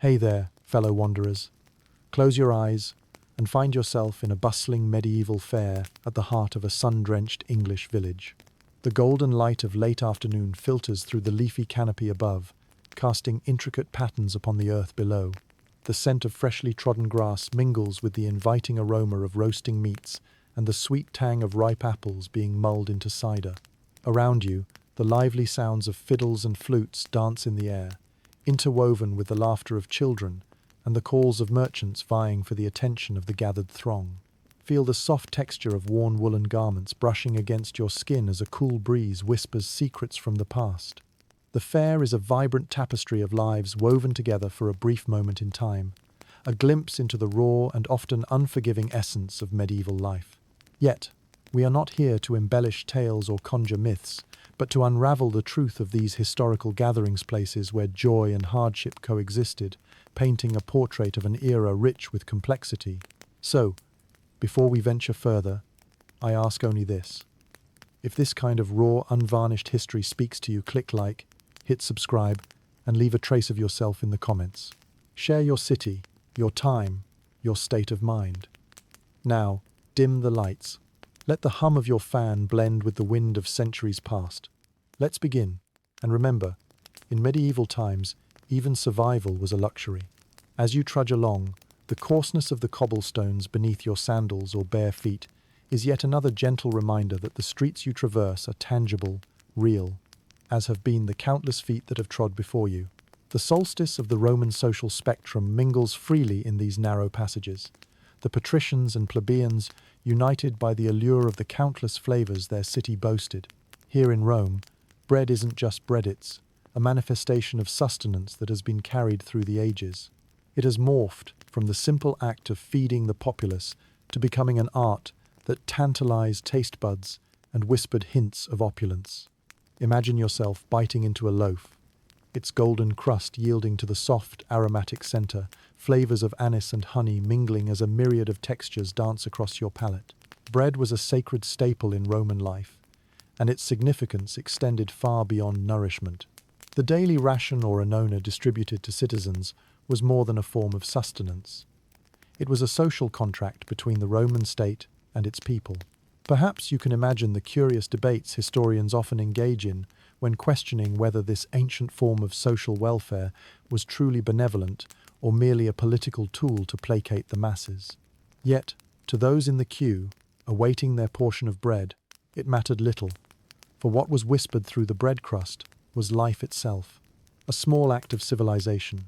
Hey there, fellow wanderers. Close your eyes and find yourself in a bustling medieval fair at the heart of a sun-drenched English village. The golden light of late afternoon filters through the leafy canopy above, casting intricate patterns upon the earth below. The scent of freshly trodden grass mingles with the inviting aroma of roasting meats and the sweet tang of ripe apples being mulled into cider. Around you, the lively sounds of fiddles and flutes dance in the air, interwoven with the laughter of children and the calls of merchants vying for the attention of the gathered throng. Feel the soft texture of worn woolen garments brushing against your skin as a cool breeze whispers secrets from the past. The fair is a vibrant tapestry of lives woven together for a brief moment in time, a glimpse into the raw and often unforgiving essence of medieval life. Yet, we are not here to embellish tales or conjure myths, but to unravel the truth of these historical gatherings places where joy and hardship coexisted, painting a portrait of an era rich with complexity. So, before we venture further, I ask only this. If this kind of raw, unvarnished history speaks to you, click like, hit subscribe, and leave a trace of yourself in the comments. Share your city, your time, your state of mind. Now, dim the lights. Let the hum of your fan blend with the wind of centuries past. Let's begin. And remember, in medieval times, even survival was a luxury. As you trudge along, the coarseness of the cobblestones beneath your sandals or bare feet is yet another gentle reminder that the streets you traverse are tangible, real, as have been the countless feet that have trod before you. The solstice of the Roman social spectrum mingles freely in these narrow passages. The patricians and plebeians united by the allure of the countless flavors their city boasted. Here in Rome, bread isn't just bread, it's a manifestation of sustenance that has been carried through the ages. It has morphed from the simple act of feeding the populace to becoming an art that tantalized taste buds and whispered hints of opulence. Imagine yourself biting into a loaf, its golden crust yielding to the soft, aromatic center, flavors of anise and honey mingling as a myriad of textures dance across your palate. Bread was a sacred staple in Roman life, and its significance extended far beyond nourishment. The daily ration or annona distributed to citizens was more than a form of sustenance. It was a social contract between the Roman state and its people. Perhaps you can imagine the curious debates historians often engage in when questioning whether this ancient form of social welfare was truly benevolent or merely a political tool to placate the masses. Yet, to those in the queue, awaiting their portion of bread, it mattered little, for what was whispered through the bread crust was life itself, a small act of civilization,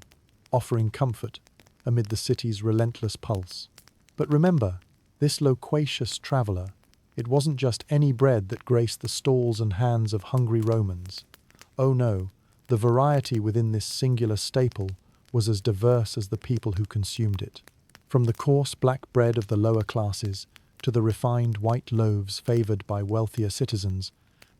offering comfort amid the city's relentless pulse. But remember, this loquacious traveler, it wasn't just any bread that graced the stalls and hands of hungry Romans. Oh no, the variety within this singular staple was as diverse as the people who consumed it. From the coarse black bread of the lower classes to the refined white loaves favored by wealthier citizens,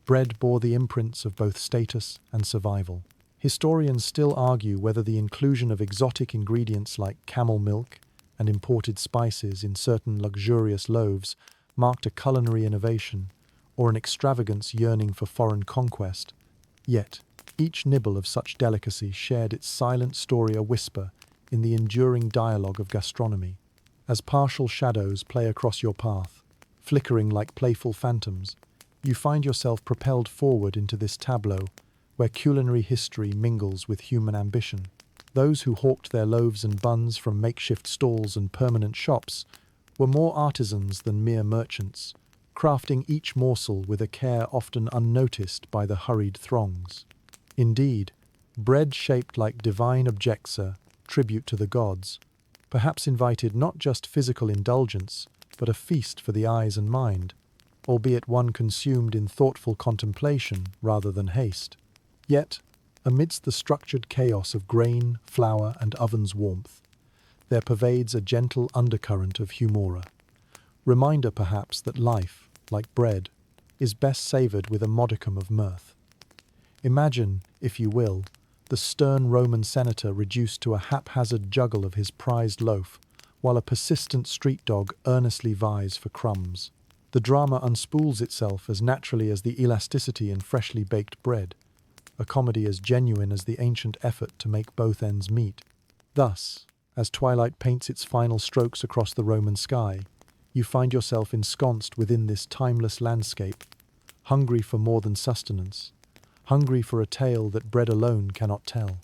bread bore the imprints of both status and survival. Historians still argue whether the inclusion of exotic ingredients like camel milk and imported spices in certain luxurious loaves marked a culinary innovation or an extravagance yearning for foreign conquest. Yet, each nibble of such delicacy shared its silent story a whisper in the enduring dialogue of gastronomy. As partial shadows play across your path, flickering like playful phantoms, you find yourself propelled forward into this tableau where culinary history mingles with human ambition. Those who hawked their loaves and buns from makeshift stalls and permanent shops were more artisans than mere merchants, crafting each morsel with a care often unnoticed by the hurried throngs. Indeed, bread shaped like divine objects, a tribute to the gods, perhaps invited not just physical indulgence, but a feast for the eyes and mind, albeit one consumed in thoughtful contemplation rather than haste. Yet, amidst the structured chaos of grain, flour, and oven's warmth, there pervades a gentle undercurrent of humora. Reminder perhaps that life, like bread, is best savoured with a modicum of mirth. Imagine, if you will, the stern Roman senator reduced to a haphazard juggle of his prized loaf, while a persistent street dog earnestly vies for crumbs. The drama unspools itself as naturally as the elasticity in freshly baked bread, a comedy as genuine as the ancient effort to make both ends meet. Thus, as twilight paints its final strokes across the Roman sky, you find yourself ensconced within this timeless landscape, hungry for more than sustenance, hungry for a tale that bread alone cannot tell.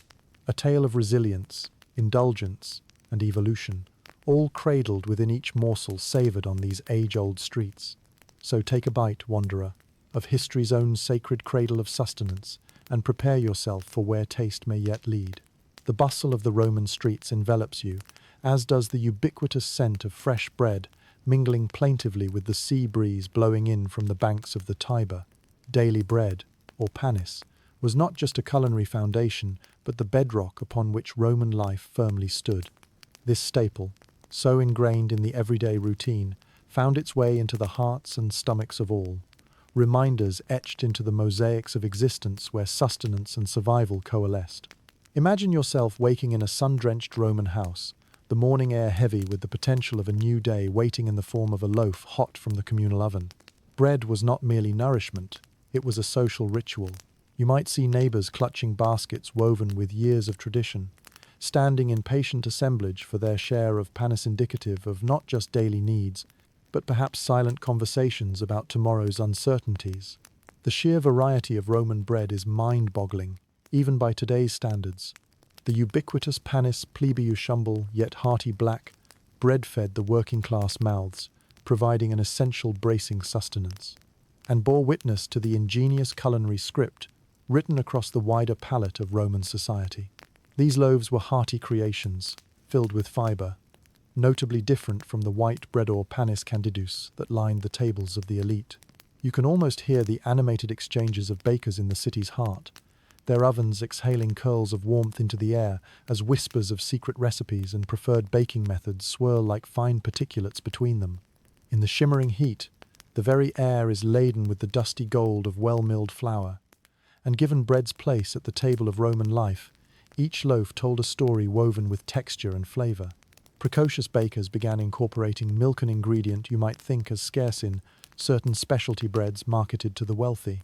A tale of resilience, indulgence, and evolution, all cradled within each morsel savoured on these age-old streets. So take a bite, wanderer, of history's own sacred cradle of sustenance, and prepare yourself for where taste may yet lead. The bustle of the Roman streets envelops you, as does the ubiquitous scent of fresh bread, mingling plaintively with the sea breeze blowing in from the banks of the Tiber. Daily bread, or panis, was not just a culinary foundation, but the bedrock upon which Roman life firmly stood. This staple, so ingrained in the everyday routine, found its way into the hearts and stomachs of all, reminders etched into the mosaics of existence where sustenance and survival coalesced. Imagine yourself waking in a sun-drenched Roman house, the morning air heavy with the potential of a new day waiting in the form of a loaf hot from the communal oven. Bread was not merely nourishment, it was a social ritual. You might see neighbours clutching baskets woven with years of tradition, standing in patient assemblage for their share of panis indicative of not just daily needs, but perhaps silent conversations about tomorrow's uncertainties. The sheer variety of Roman bread is mind-boggling, even by today's standards. The ubiquitous panis plebeiusumble yet hearty black bread fed the working-class mouths, providing an essential bracing sustenance, and bore witness to the ingenious culinary script written across the wider palate of Roman society. These loaves were hearty creations, filled with fibre, notably different from the white bread or panis candidus that lined the tables of the elite. You can almost hear the animated exchanges of bakers in the city's heart, their ovens exhaling curls of warmth into the air as whispers of secret recipes and preferred baking methods swirl like fine particulates between them. In the shimmering heat, the very air is laden with the dusty gold of well-milled flour, and given bread's place at the table of Roman life, each loaf told a story woven with texture and flavour. Precocious bakers began incorporating milk, an ingredient you might think as scarce in certain specialty breads marketed to the wealthy.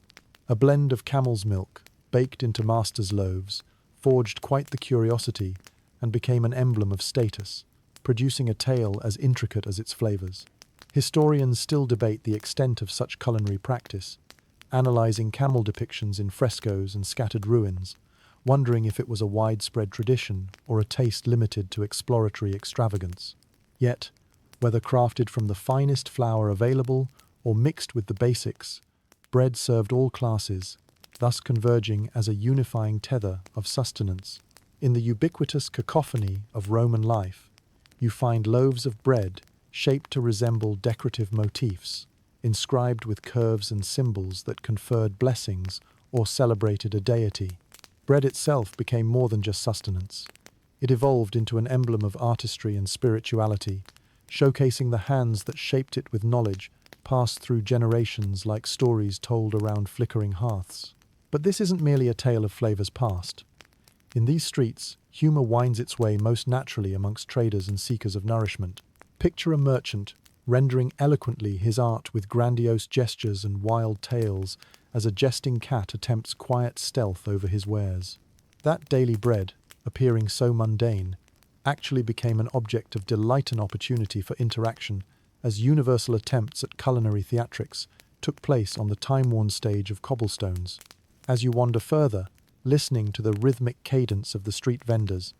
A blend of camel's milk, baked into master's loaves, forged quite the curiosity and became an emblem of status, producing a tale as intricate as its flavours. Historians still debate the extent of such culinary practice, analysing camel depictions in frescoes and scattered ruins, wondering if it was a widespread tradition or a taste limited to exploratory extravagance. Yet, whether crafted from the finest flour available or mixed with the basics, bread served all classes, thus converging as a unifying tether of sustenance. In the ubiquitous cacophony of Roman life, you find loaves of bread shaped to resemble decorative motifs, inscribed with curves and symbols that conferred blessings or celebrated a deity. Bread itself became more than just sustenance. It evolved into an emblem of artistry and spirituality, showcasing the hands that shaped it with knowledge passed through generations like stories told around flickering hearths. But this isn't merely a tale of flavours past. In these streets, humour winds its way most naturally amongst traders and seekers of nourishment. Picture a merchant rendering eloquently his art with grandiose gestures and wild tales as a jesting cat attempts quiet stealth over his wares. That daily bread, appearing so mundane, actually became an object of delight and opportunity for interaction as universal attempts at culinary theatrics took place on the time-worn stage of cobblestones. As you wander further, listening to the rhythmic cadence of the street vendors,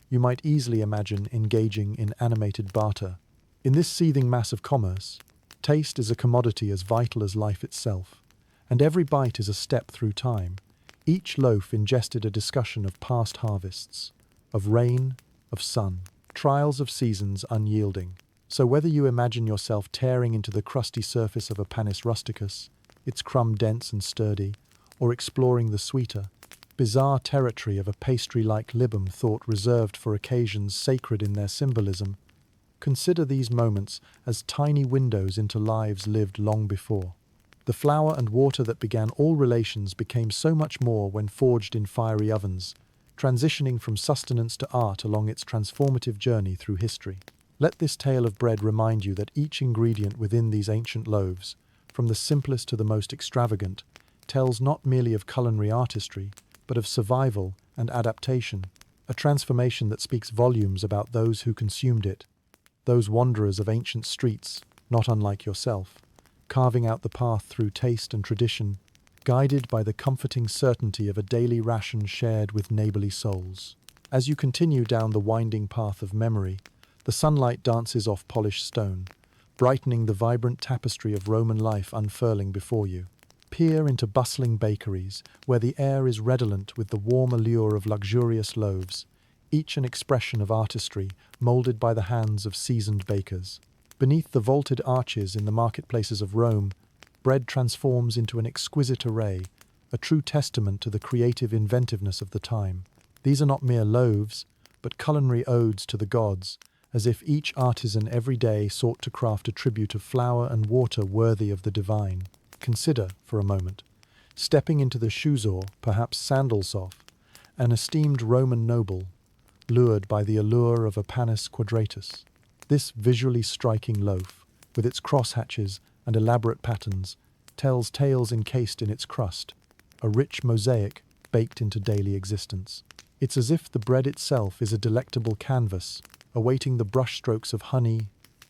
you might easily imagine engaging in animated barter. In this seething mass of commerce, taste is a commodity as vital as life itself, and every bite is a step through time. Each loaf ingested a discussion of past harvests, of rain, of sun, trials of seasons unyielding. So whether you imagine yourself tearing into the crusty surface of a panis rusticus, its crumb dense and sturdy, or exploring the sweeter, bizarre territory of a pastry-like libum thought reserved for occasions sacred in their symbolism, consider these moments as tiny windows into lives lived long before. The flour and water that began all relations became so much more when forged in fiery ovens, transitioning from sustenance to art along its transformative journey through history. Let this tale of bread remind you that each ingredient within these ancient loaves, from the simplest to the most extravagant, tells not merely of culinary artistry, but of survival and adaptation, a transformation that speaks volumes about those who consumed it, those wanderers of ancient streets, not unlike yourself, carving out the path through taste and tradition, guided by the comforting certainty of a daily ration shared with neighborly souls. As you continue down the winding path of memory, the sunlight dances off polished stone, brightening the vibrant tapestry of Roman life unfurling before you. Peer into bustling bakeries, where the air is redolent with the warm allure of luxurious loaves, each an expression of artistry molded by the hands of seasoned bakers. Beneath the vaulted arches in the marketplaces of Rome, bread transforms into an exquisite array, a true testament to the creative inventiveness of the time. These are not mere loaves, but culinary odes to the gods, as if each artisan every day sought to craft a tribute of flour and water worthy of the divine. Consider, for a moment, stepping into the shoes or, perhaps sandals off, an esteemed Roman noble, lured by the allure of a panis quadratus. This visually striking loaf, with its crosshatches and elaborate patterns, tells tales encased in its crust, a rich mosaic baked into daily existence. It's as if the bread itself is a delectable canvas, awaiting the brushstrokes of honey,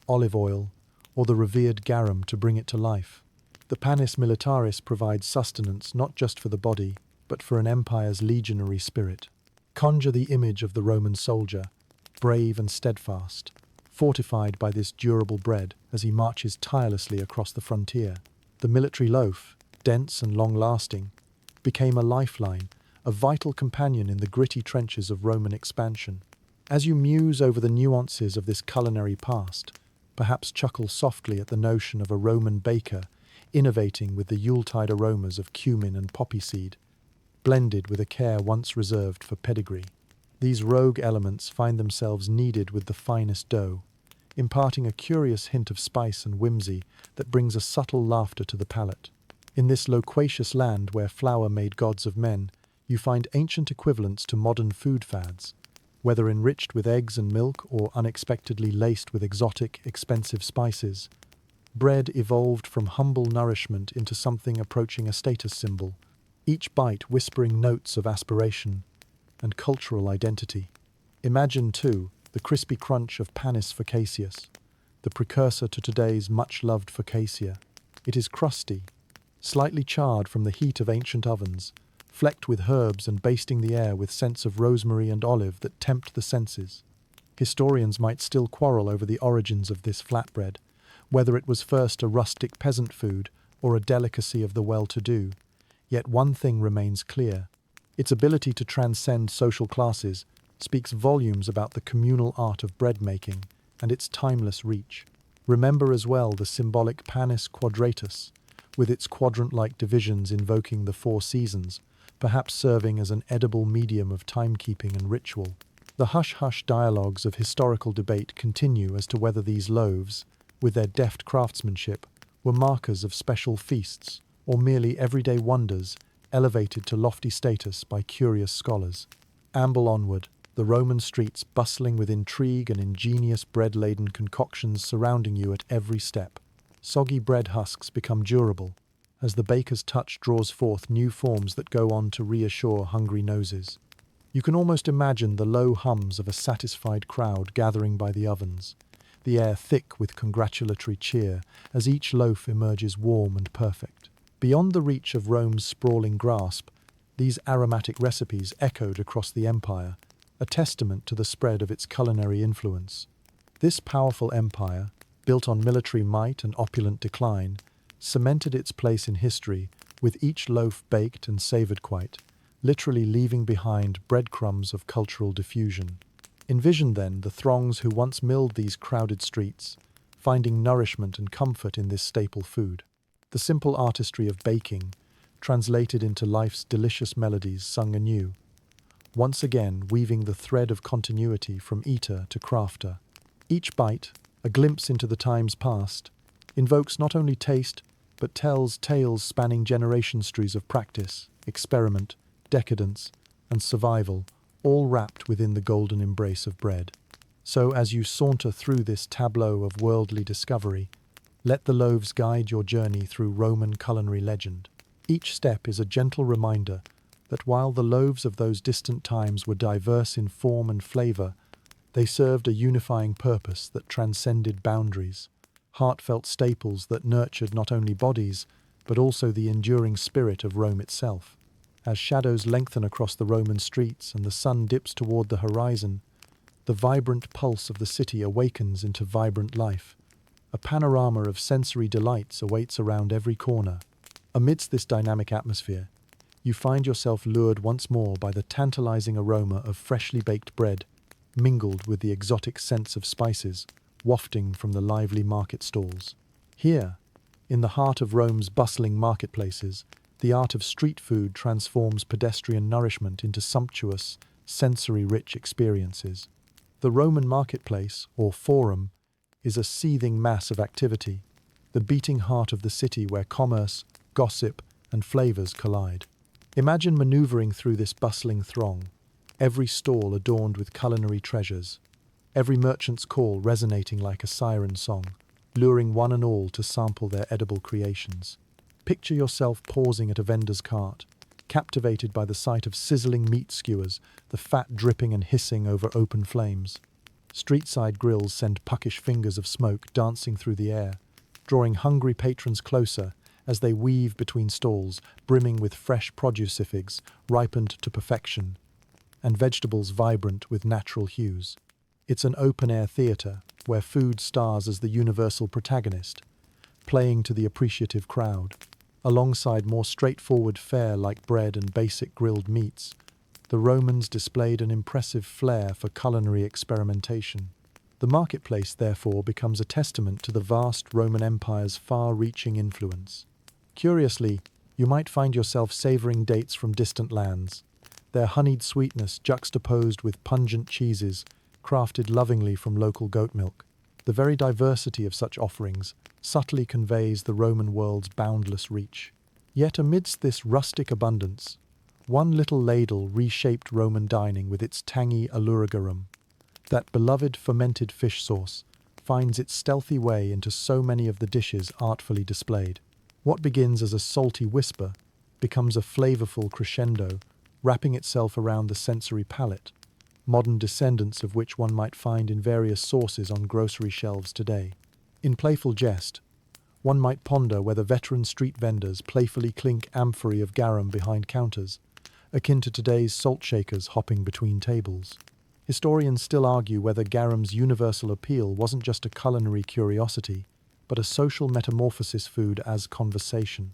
olive oil, or the revered garum to bring it to life. The panis militaris provides sustenance not just for the body, but for an empire's legionary spirit. Conjure the image of the Roman soldier, brave and steadfast, fortified by this durable bread as he marches tirelessly across the frontier. The military loaf, dense and long-lasting, became a lifeline, a vital companion in the gritty trenches of Roman expansion. As you muse over the nuances of this culinary past, perhaps chuckle softly at the notion of a Roman baker innovating with the Yuletide aromas of cumin and poppy seed, blended with a care once reserved for pedigree. These rogue elements find themselves kneaded with the finest dough, imparting a curious hint of spice and whimsy that brings a subtle laughter to the palate. In this loquacious land where flour made gods of men, you find ancient equivalents to modern food fads, whether enriched with eggs and milk or unexpectedly laced with exotic, expensive spices. Bread evolved from humble nourishment into something approaching a status symbol, each bite whispering notes of aspiration and cultural identity. Imagine, too, the crispy crunch of panis focaccius, the precursor to today's much-loved focaccia. It is crusty, slightly charred from the heat of ancient ovens, flecked with herbs and basting the air with scents of rosemary and olive that tempt the senses. Historians might still quarrel over the origins of this flatbread, whether it was first a rustic peasant food or a delicacy of the well-to-do. Yet one thing remains clear. Its ability to transcend social classes speaks volumes about the communal art of bread-making and its timeless reach. Remember as well the symbolic panis quadratus, with its quadrant-like divisions invoking the four seasons, perhaps serving as an edible medium of timekeeping and ritual. The hush-hush dialogues of historical debate continue as to whether these loaves, with their deft craftsmanship, were markers of special feasts or merely everyday wonders elevated to lofty status by curious scholars. Amble onward, the Roman streets bustling with intrigue and ingenious bread-laden concoctions surrounding you at every step. Soggy bread husks become durable, as the baker's touch draws forth new forms that go on to reassure hungry noses. You can almost imagine the low hums of a satisfied crowd gathering by the ovens, the air thick with congratulatory cheer as each loaf emerges warm and perfect. Beyond the reach of Rome's sprawling grasp, these aromatic recipes echoed across the empire, a testament to the spread of its culinary influence. This powerful empire, built on military might and opulent decline, cemented its place in history, with each loaf baked and savored quite, literally leaving behind breadcrumbs of cultural diffusion. Envision then the throngs who once milled these crowded streets, finding nourishment and comfort in this staple food. The simple artistry of baking, translated into life's delicious melodies sung anew, once again weaving the thread of continuity from eater to crafter. Each bite, a glimpse into the times past, invokes not only taste, but tells tales spanning generations of practice, experiment, decadence, and survival, all wrapped within the golden embrace of bread. So as you saunter through this tableau of worldly discovery, let the loaves guide your journey through Roman culinary legend. Each step is a gentle reminder that while the loaves of those distant times were diverse in form and flavor, they served a unifying purpose that transcended boundaries, heartfelt staples that nurtured not only bodies, but also the enduring spirit of Rome itself. As shadows lengthen across the Roman streets and the sun dips toward the horizon, the vibrant pulse of the city awakens into vibrant life. A panorama of sensory delights awaits around every corner. Amidst this dynamic atmosphere, you find yourself lured once more by the tantalizing aroma of freshly baked bread, mingled with the exotic scents of spices wafting from the lively market stalls. Here, in the heart of Rome's bustling marketplaces, the art of street food transforms pedestrian nourishment into sumptuous, sensory-rich experiences. The Roman marketplace, or forum, is a seething mass of activity, the beating heart of the city where commerce, gossip, and flavors collide. Imagine maneuvering through this bustling throng, every stall adorned with culinary treasures, every merchant's call resonating like a siren song, luring one and all to sample their edible creations. Picture yourself pausing at a vendor's cart, captivated by the sight of sizzling meat skewers, the fat dripping and hissing over open flames. Street-side grills send puckish fingers of smoke dancing through the air, drawing hungry patrons closer as they weave between stalls brimming with fresh producifigs ripened to perfection, and vegetables vibrant with natural hues. It's an open-air theatre where food stars as the universal protagonist, playing to the appreciative crowd. Alongside more straightforward fare like bread and basic grilled meats, the Romans displayed an impressive flair for culinary experimentation. The marketplace, therefore, becomes a testament to the vast Roman Empire's far-reaching influence. Curiously, you might find yourself savoring dates from distant lands, their honeyed sweetness juxtaposed with pungent cheeses crafted lovingly from local goat milk. The very diversity of such offerings subtly conveys the Roman world's boundless reach. Yet amidst this rustic abundance, one little ladle reshaped Roman dining with its tangy allure garum. That beloved fermented fish sauce finds its stealthy way into so many of the dishes artfully displayed. What begins as a salty whisper becomes a flavorful crescendo, wrapping itself around the sensory palate, modern descendants of which one might find in various sources on grocery shelves today. In playful jest, one might ponder whether veteran street vendors playfully clink amphorae of garum behind counters, akin to today's salt shakers hopping between tables. Historians still argue whether garum's universal appeal wasn't just a culinary curiosity, but a social metamorphosis food as conversation.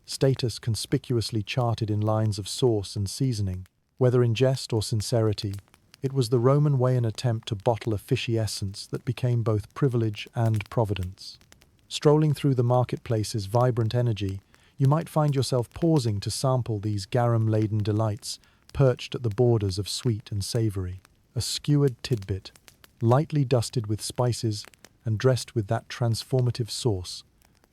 Status conspicuously charted in lines of sauce and seasoning. Whether in jest or sincerity, it was the Roman way an attempt to bottle a fishy essence that became both privilege and providence. Strolling through the marketplace's vibrant energy, you might find yourself pausing to sample these garum-laden delights perched at the borders of sweet and savory. A skewered tidbit, lightly dusted with spices and dressed with that transformative sauce,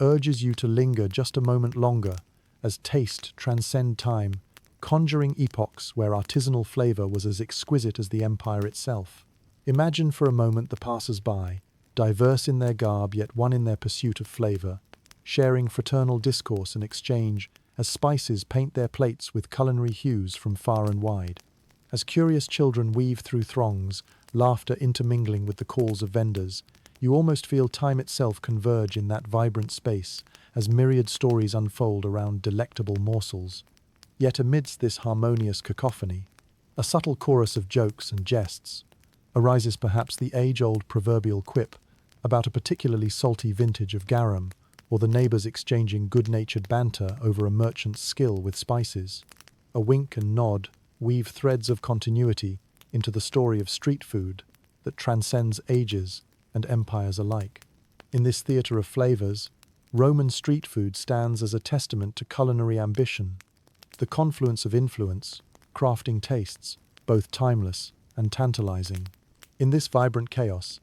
urges you to linger just a moment longer as taste transcend time, conjuring epochs where artisanal flavor was as exquisite as the empire itself. Imagine for a moment the passers-by, diverse in their garb yet one in their pursuit of flavor, sharing fraternal discourse and exchange as spices paint their plates with culinary hues from far and wide. As curious children weave through throngs, laughter intermingling with the calls of vendors, you almost feel time itself converge in that vibrant space as myriad stories unfold around delectable morsels. Yet amidst this harmonious cacophony, a subtle chorus of jokes and jests, arises perhaps the age-old proverbial quip about a particularly salty vintage of garum, or the neighbors exchanging good-natured banter over a merchant's skill with spices. A wink and nod weave threads of continuity into the story of street food that transcends ages and empires alike. In this theater of flavors, Roman street food stands as a testament to culinary ambition, the confluence of influence, crafting tastes, both timeless and tantalizing. In this vibrant chaos,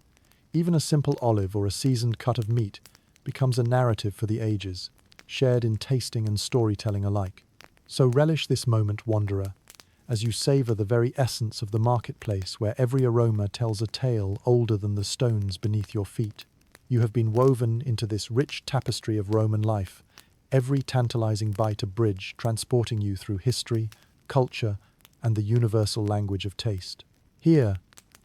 even a simple olive or a seasoned cut of meat becomes a narrative for the ages, shared in tasting and storytelling alike. So relish this moment, wanderer, as you savor the very essence of the marketplace where every aroma tells a tale older than the stones beneath your feet. You have been woven into this rich tapestry of Roman life, every tantalizing bite a bridge transporting you through history, culture, and the universal language of taste. Here,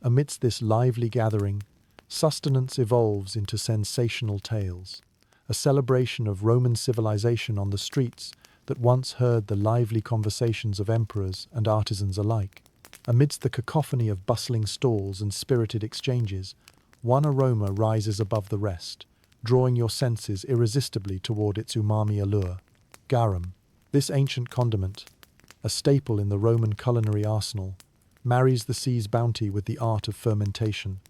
amidst this lively gathering, sustenance evolves into sensational tales, a celebration of Roman civilization on the streets that once heard the lively conversations of emperors and artisans alike. Amidst the cacophony of bustling stalls and spirited exchanges, one aroma rises above the rest, drawing your senses irresistibly toward its umami allure. Garum. This ancient condiment, a staple in the Roman culinary arsenal, marries the sea's bounty with the art of fermentation,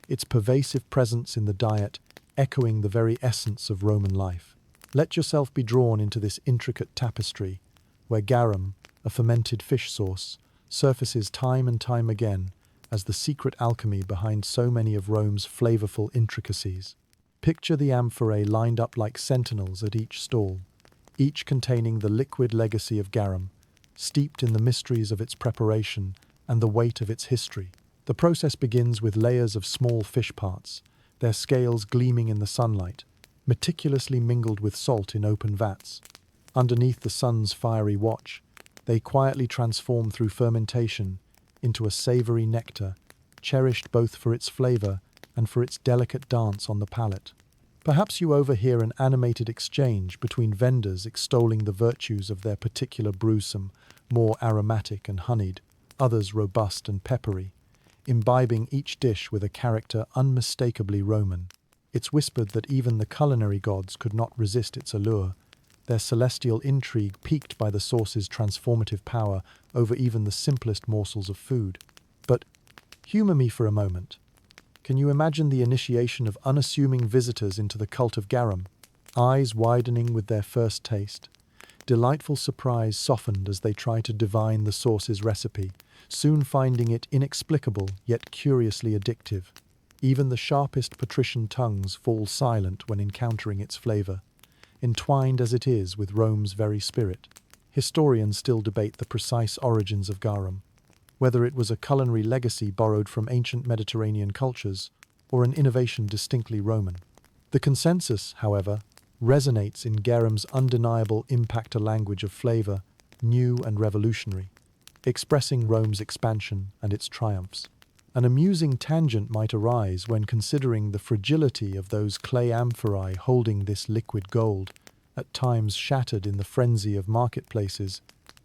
its pervasive presence in the diet echoing the very essence of Roman life. Let yourself be drawn into this intricate tapestry, where garum, a fermented fish sauce, surfaces time and time again as the secret alchemy behind so many of Rome's flavorful intricacies. Picture the amphorae lined up like sentinels at each stall, each containing the liquid legacy of garum, steeped in the mysteries of its preparation and the weight of its history. The process begins with layers of small fish parts, their scales gleaming in the sunlight, meticulously mingled with salt in open vats. Underneath the sun's fiery watch, they quietly transform through fermentation into a savory nectar, cherished both for its flavor and for its delicate dance on the palate. Perhaps you overhear an animated exchange between vendors extolling the virtues of their particular brew, some more aromatic and honeyed, others robust and peppery, imbibing each dish with a character unmistakably Roman. It's whispered that even the culinary gods could not resist its allure, their celestial intrigue piqued by the sauce's transformative power over even the simplest morsels of food. But humor me for a moment. Can you imagine the initiation of unassuming visitors into the cult of garum? Eyes widening with their first taste, delightful surprise softened as they try to divine the sauce's recipe, soon finding it inexplicable yet curiously addictive. Even the sharpest patrician tongues fall silent when encountering its flavor, entwined as it is with Rome's very spirit. Historians still debate the precise origins of garum, whether it was a culinary legacy borrowed from ancient Mediterranean cultures or an innovation distinctly Roman. The consensus, however, resonates in garum's undeniable impact, a language of flavor, new and revolutionary, expressing Rome's expansion and its triumphs. An amusing tangent might arise when considering the fragility of those clay amphorae holding this liquid gold, at times shattered in the frenzy of marketplaces,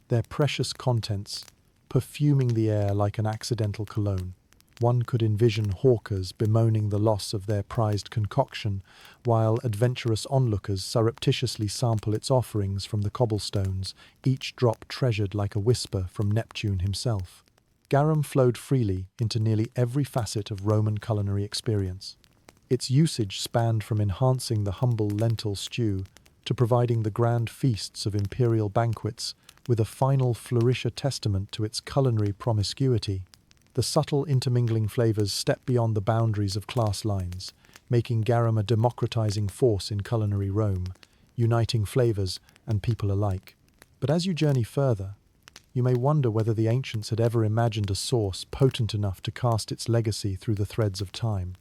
their precious contents perfuming the air like an accidental cologne. One could envision hawkers bemoaning the loss of their prized concoction, while adventurous onlookers surreptitiously sample its offerings from the cobblestones, each drop treasured like a whisper from Neptune himself. Garum flowed freely into nearly every facet of Roman culinary experience. Its usage spanned from enhancing the humble lentil stew to providing the grand feasts of imperial banquets, with a final flourish, a testament to its culinary promiscuity. The subtle intermingling flavors step beyond the boundaries of class lines, making garum a democratizing force in culinary Rome, uniting flavors and people alike. But as you journey further, you may wonder whether the ancients had ever imagined a sauce potent enough to cast its legacy through the threads of time.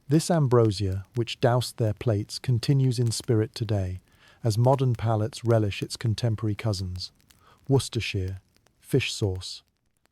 This ambrosia, which doused their plates, continues in spirit today, as modern palates relish its contemporary cousins. Worcestershire, fish sauce.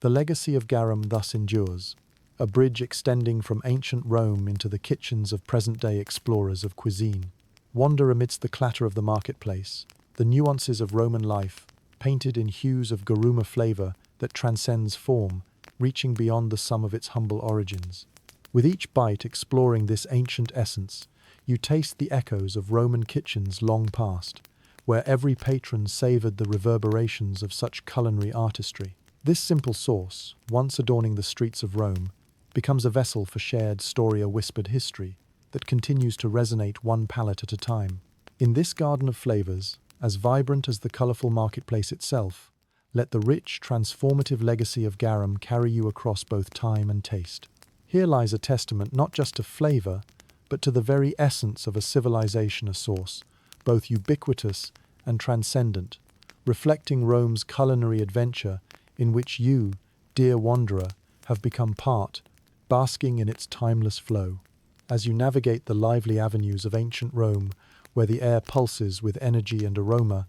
The legacy of garum thus endures, a bridge extending from ancient Rome into the kitchens of present-day explorers of cuisine. Wander amidst the clatter of the marketplace, the nuances of Roman life, painted in hues of garuma flavor that transcends form, reaching beyond the sum of its humble origins. With each bite exploring this ancient essence, you taste the echoes of Roman kitchens long past, where every patron savored the reverberations of such culinary artistry. This simple sauce, once adorning the streets of Rome, becomes a vessel for shared story, a whispered history that continues to resonate one palate at a time. In this garden of flavors, as vibrant as the colorful marketplace itself, let the rich, transformative legacy of garum carry you across both time and taste. Here lies a testament not just to flavor, but to the very essence of a civilization, a sauce, both ubiquitous and transcendent, reflecting Rome's culinary adventure in which you, dear wanderer, have become part, basking in its timeless flow. As you navigate the lively avenues of ancient Rome, where the air pulses with energy and aroma,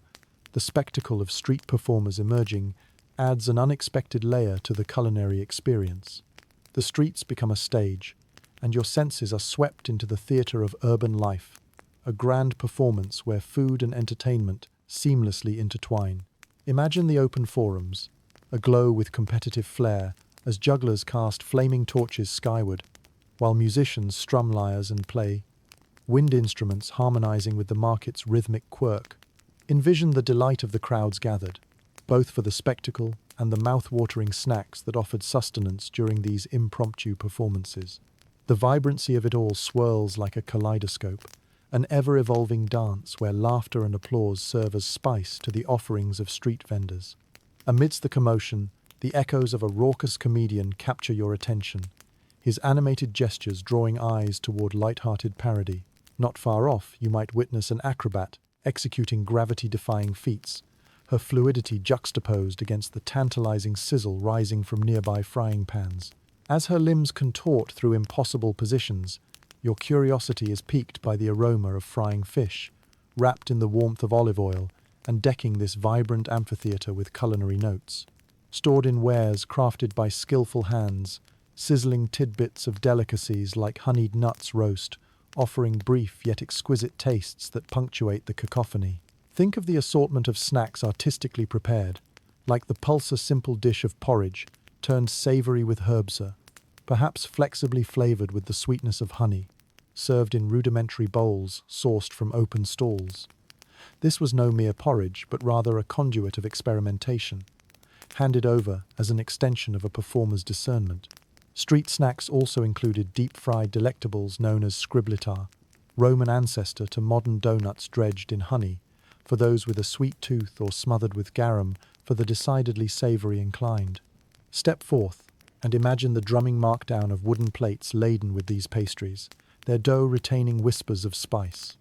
the spectacle of street performers emerging, adds an unexpected layer to the culinary experience. The streets become a stage, and your senses are swept into the theatre of urban life, a grand performance where food and entertainment seamlessly intertwine. Imagine the open forums, aglow with competitive flair, as jugglers cast flaming torches skyward, while musicians strum lyres and play wind instruments harmonizing with the market's rhythmic quirk. Envision the delight of the crowds gathered, both for the spectacle and the mouth-watering snacks that offered sustenance during these impromptu performances. The vibrancy of it all swirls like a kaleidoscope, an ever-evolving dance where laughter and applause serve as spice to the offerings of street vendors. Amidst the commotion, the echoes of a raucous comedian capture your attention, his animated gestures drawing eyes toward light-hearted parody. Not far off, you might witness an acrobat executing gravity-defying feats, her fluidity juxtaposed against the tantalizing sizzle rising from nearby frying pans. As her limbs contort through impossible positions, your curiosity is piqued by the aroma of frying fish, wrapped in the warmth of olive oil and decking this vibrant amphitheater with culinary notes. Stored in wares crafted by skillful hands, sizzling tidbits of delicacies like honeyed nuts roast, offering brief yet exquisite tastes that punctuate the cacophony. Think of the assortment of snacks artistically prepared, like the Puls, a simple dish of porridge, turned savory with herbsa, perhaps flexibly flavored with the sweetness of honey, served in rudimentary bowls sourced from open stalls. This was no mere porridge, but rather a conduit of experimentation, handed over as an extension of a performer's discernment. Street snacks also included deep-fried delectables known as scriblita, Roman ancestor to modern donuts dredged in honey, for those with a sweet tooth, or smothered with garum for the decidedly savory inclined. Step forth and imagine the drumming markdown of wooden plates laden with these pastries, their dough retaining whispers of spice.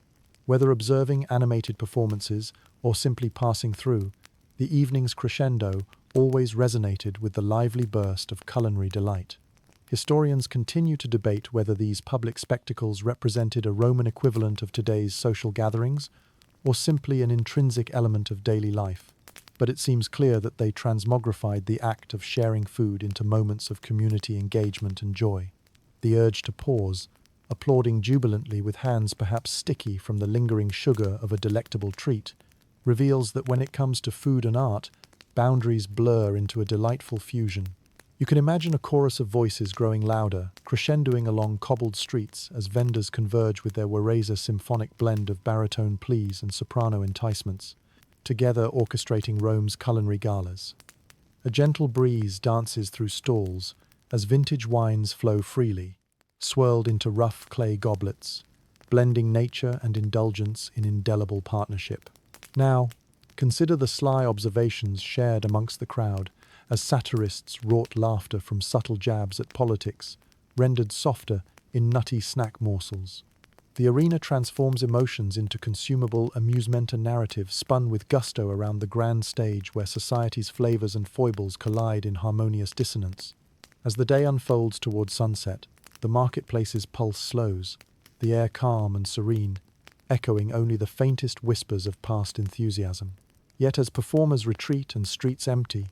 Whether observing animated performances or simply passing through, the evening's crescendo always resonated with the lively burst of culinary delight. Historians continue to debate whether these public spectacles represented a Roman equivalent of today's social gatherings, or simply an intrinsic element of daily life, but it seems clear that they transmogrified the act of sharing food into moments of community engagement and joy. The urge to pause, applauding jubilantly with hands perhaps sticky from the lingering sugar of a delectable treat, reveals that when it comes to food and art, boundaries blur into a delightful fusion. You can imagine a chorus of voices growing louder, crescendoing along cobbled streets as vendors converge with their Wareza symphonic blend of baritone pleas and soprano enticements, together orchestrating Rome's culinary galas. A gentle breeze dances through stalls as vintage wines flow freely, swirled into rough clay goblets, blending nature and indulgence in indelible partnership. Now, consider the sly observations shared amongst the crowd as satirists wrought laughter from subtle jabs at politics, rendered softer in nutty snack morsels. The arena transforms emotions into consumable amusement, narrative spun with gusto around the grand stage where society's flavors and foibles collide in harmonious dissonance. As the day unfolds toward sunset, the marketplace's pulse slows, the air calm and serene, echoing only the faintest whispers of past enthusiasm. Yet as performers retreat and streets empty,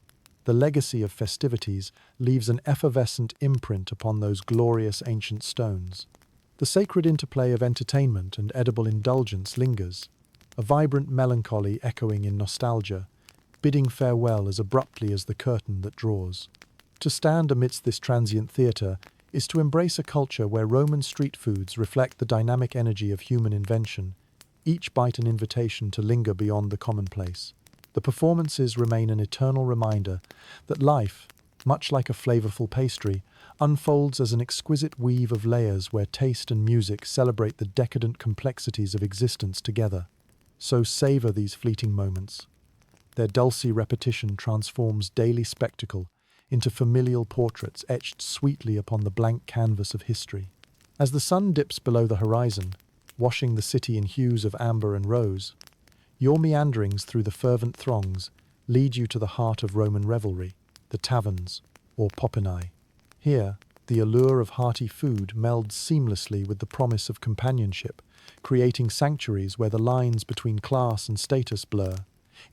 the legacy of festivities leaves an effervescent imprint upon those glorious ancient stones. The sacred interplay of entertainment and edible indulgence lingers, a vibrant melancholy echoing in nostalgia, bidding farewell as abruptly as the curtain that draws. To stand amidst this transient theatre is to embrace a culture where Roman street foods reflect the dynamic energy of human invention, each bite an invitation to linger beyond the commonplace. The performances remain an eternal reminder that life, much like a flavorful pastry, unfolds as an exquisite weave of layers where taste and music celebrate the decadent complexities of existence together. So savor these fleeting moments. Their dulcet repetition transforms daily spectacle into familial portraits etched sweetly upon the blank canvas of history. As the sun dips below the horizon, washing the city in hues of amber and rose, your meanderings through the fervent throngs lead you to the heart of Roman revelry, the taverns, or popinae. Here, the allure of hearty food melds seamlessly with the promise of companionship, creating sanctuaries where the lines between class and status blur,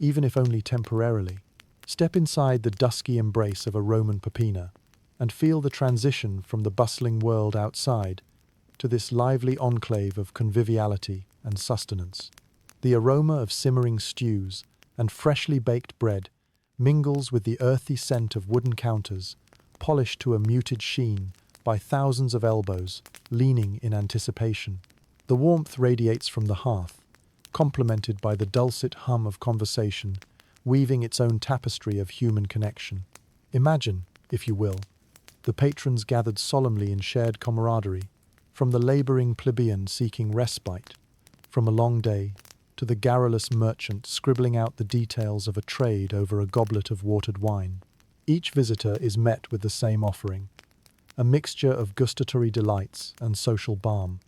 even if only temporarily. Step inside the dusky embrace of a Roman popina and feel the transition from the bustling world outside to this lively enclave of conviviality and sustenance. The aroma of simmering stews and freshly baked bread mingles with the earthy scent of wooden counters, polished to a muted sheen by thousands of elbows leaning in anticipation. The warmth radiates from the hearth, complemented by the dulcet hum of conversation, weaving its own tapestry of human connection. Imagine, if you will, the patrons gathered solemnly in shared camaraderie, from the labouring plebeian seeking respite from a long day to the garrulous merchant scribbling out the details of a trade over a goblet of watered wine. Each visitor is met with the same offering, a mixture of gustatory delights and social balm,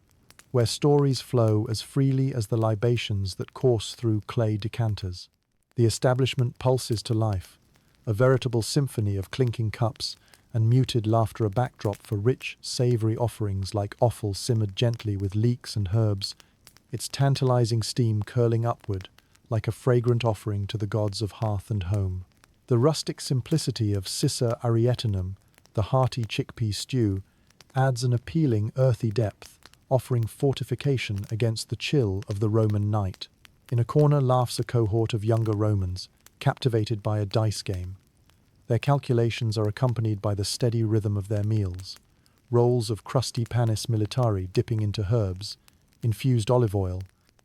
where stories flow as freely as the libations that course through clay decanters. The establishment pulses to life, a veritable symphony of clinking cups and muted laughter, a backdrop for rich, savoury offerings like offal simmered gently with leeks and herbs, its tantalizing steam curling upward like a fragrant offering to the gods of hearth and home. The rustic simplicity of Cissa arietinum, the hearty chickpea stew, adds an appealing earthy depth, offering fortification against the chill of the Roman night. In a corner laughs a cohort of younger Romans, captivated by a dice game. Their calculations are accompanied by the steady rhythm of their meals, rolls of crusty panis militari dipping into herbs, infused olive oil,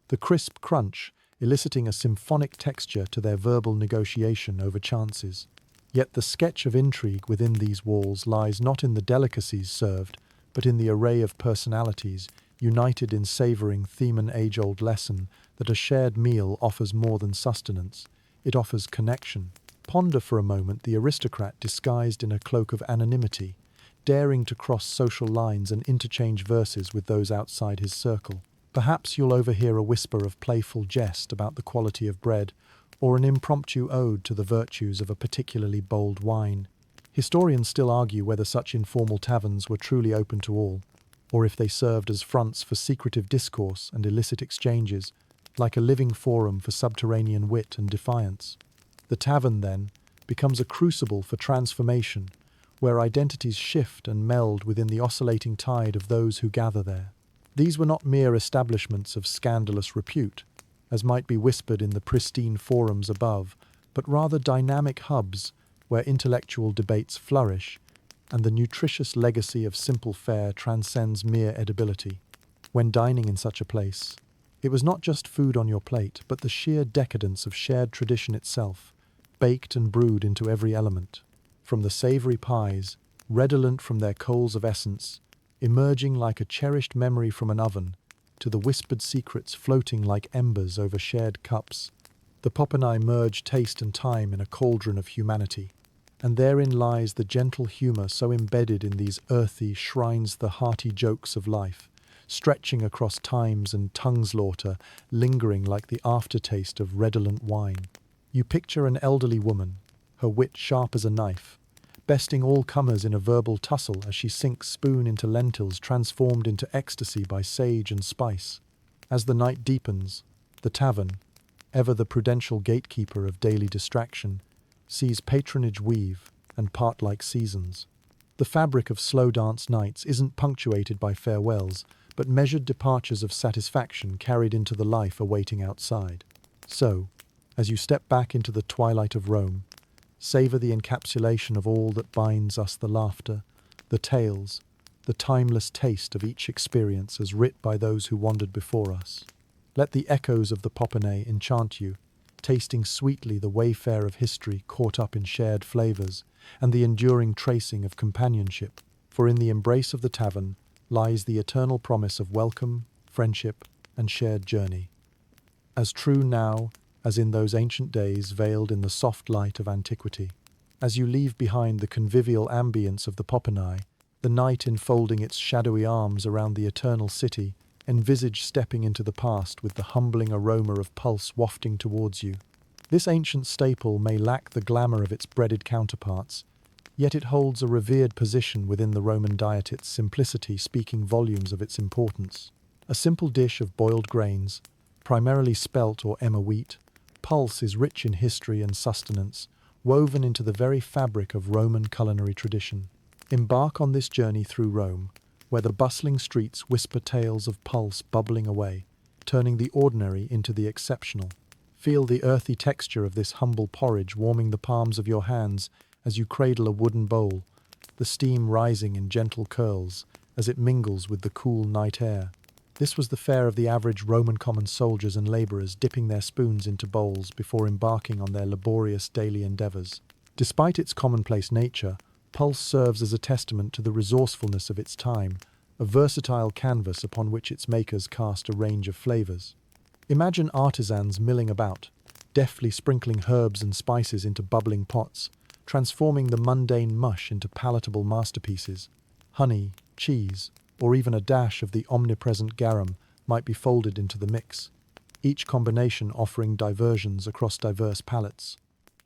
the crisp crunch eliciting a symphonic texture to their verbal negotiation over chances. Yet the sketch of intrigue within these walls lies not in the delicacies served, but in the array of personalities united in savouring an age-old lesson that a shared meal offers more than sustenance. It offers connection. Ponder for a moment the aristocrat disguised in a cloak of anonymity, daring to cross social lines and interchange verses with those outside his circle. Perhaps you'll overhear a whisper of playful jest about the quality of bread, or an impromptu ode to the virtues of a particularly bold wine. Historians still argue whether such informal taverns were truly open to all, or if they served as fronts for secretive discourse and illicit exchanges, like a living forum for subterranean wit and defiance. The tavern, then, becomes a crucible for transformation, where identities shift and meld within the oscillating tide of those who gather there. These were not mere establishments of scandalous repute, as might be whispered in the pristine forums above, but rather dynamic hubs where intellectual debates flourish and the nutritious legacy of simple fare transcends mere edibility. When dining in such a place, it was not just food on your plate, but the sheer decadence of shared tradition itself, baked and brewed into every element. From the savoury pies, redolent from their coals of essence, emerging like a cherished memory from an oven, to the whispered secrets floating like embers over shared cups, the popinae merge taste and time in a cauldron of humanity. And therein lies the gentle humour so embedded in these earthy shrines, the hearty jokes of life, stretching across times and tongue-slaughter, lingering like the aftertaste of redolent wine. You picture an elderly woman, her wit sharp as a knife, besting all comers in a verbal tussle as she sinks spoon into lentils transformed into ecstasy by sage and spice. As the night deepens, the tavern, ever the prudential gatekeeper of daily distraction, sees patronage weave and part like seasons. The fabric of slow dance nights isn't punctuated by farewells, but measured departures of satisfaction carried into the life awaiting outside. So, as you step back into the twilight of Rome, savour the encapsulation of all that binds us, the laughter, the tales, the timeless taste of each experience as writ by those who wandered before us. Let the echoes of the popinae enchant you, tasting sweetly the wayfare of history caught up in shared flavours, and the enduring tracing of companionship, for in the embrace of the tavern lies the eternal promise of welcome, friendship, and shared journey. As true now as in those ancient days veiled in the soft light of antiquity. As you leave behind the convivial ambience of the popinae, the night enfolding its shadowy arms around the eternal city, envisage stepping into the past with the humbling aroma of Puls wafting towards you. This ancient staple may lack the glamour of its breaded counterparts, yet it holds a revered position within the Roman diet, its simplicity speaking volumes of its importance. A simple dish of boiled grains, primarily spelt or emmer wheat, Puls is rich in history and sustenance, woven into the very fabric of Roman culinary tradition. Embark on this journey through Rome, where the bustling streets whisper tales of pulse bubbling away, turning the ordinary into the exceptional. Feel the earthy texture of this humble porridge warming the palms of your hands as you cradle a wooden bowl, the steam rising in gentle curls as it mingles with the cool night air. This was the fare of the average Roman common soldiers and labourers dipping their spoons into bowls before embarking on their laborious daily endeavours. Despite its commonplace nature, Puls serves as a testament to the resourcefulness of its time, a versatile canvas upon which its makers cast a range of flavours. Imagine artisans milling about, deftly sprinkling herbs and spices into bubbling pots, transforming the mundane mush into palatable masterpieces. Honey, cheese, or even a dash of the omnipresent garum might be folded into the mix, each combination offering diversions across diverse palates.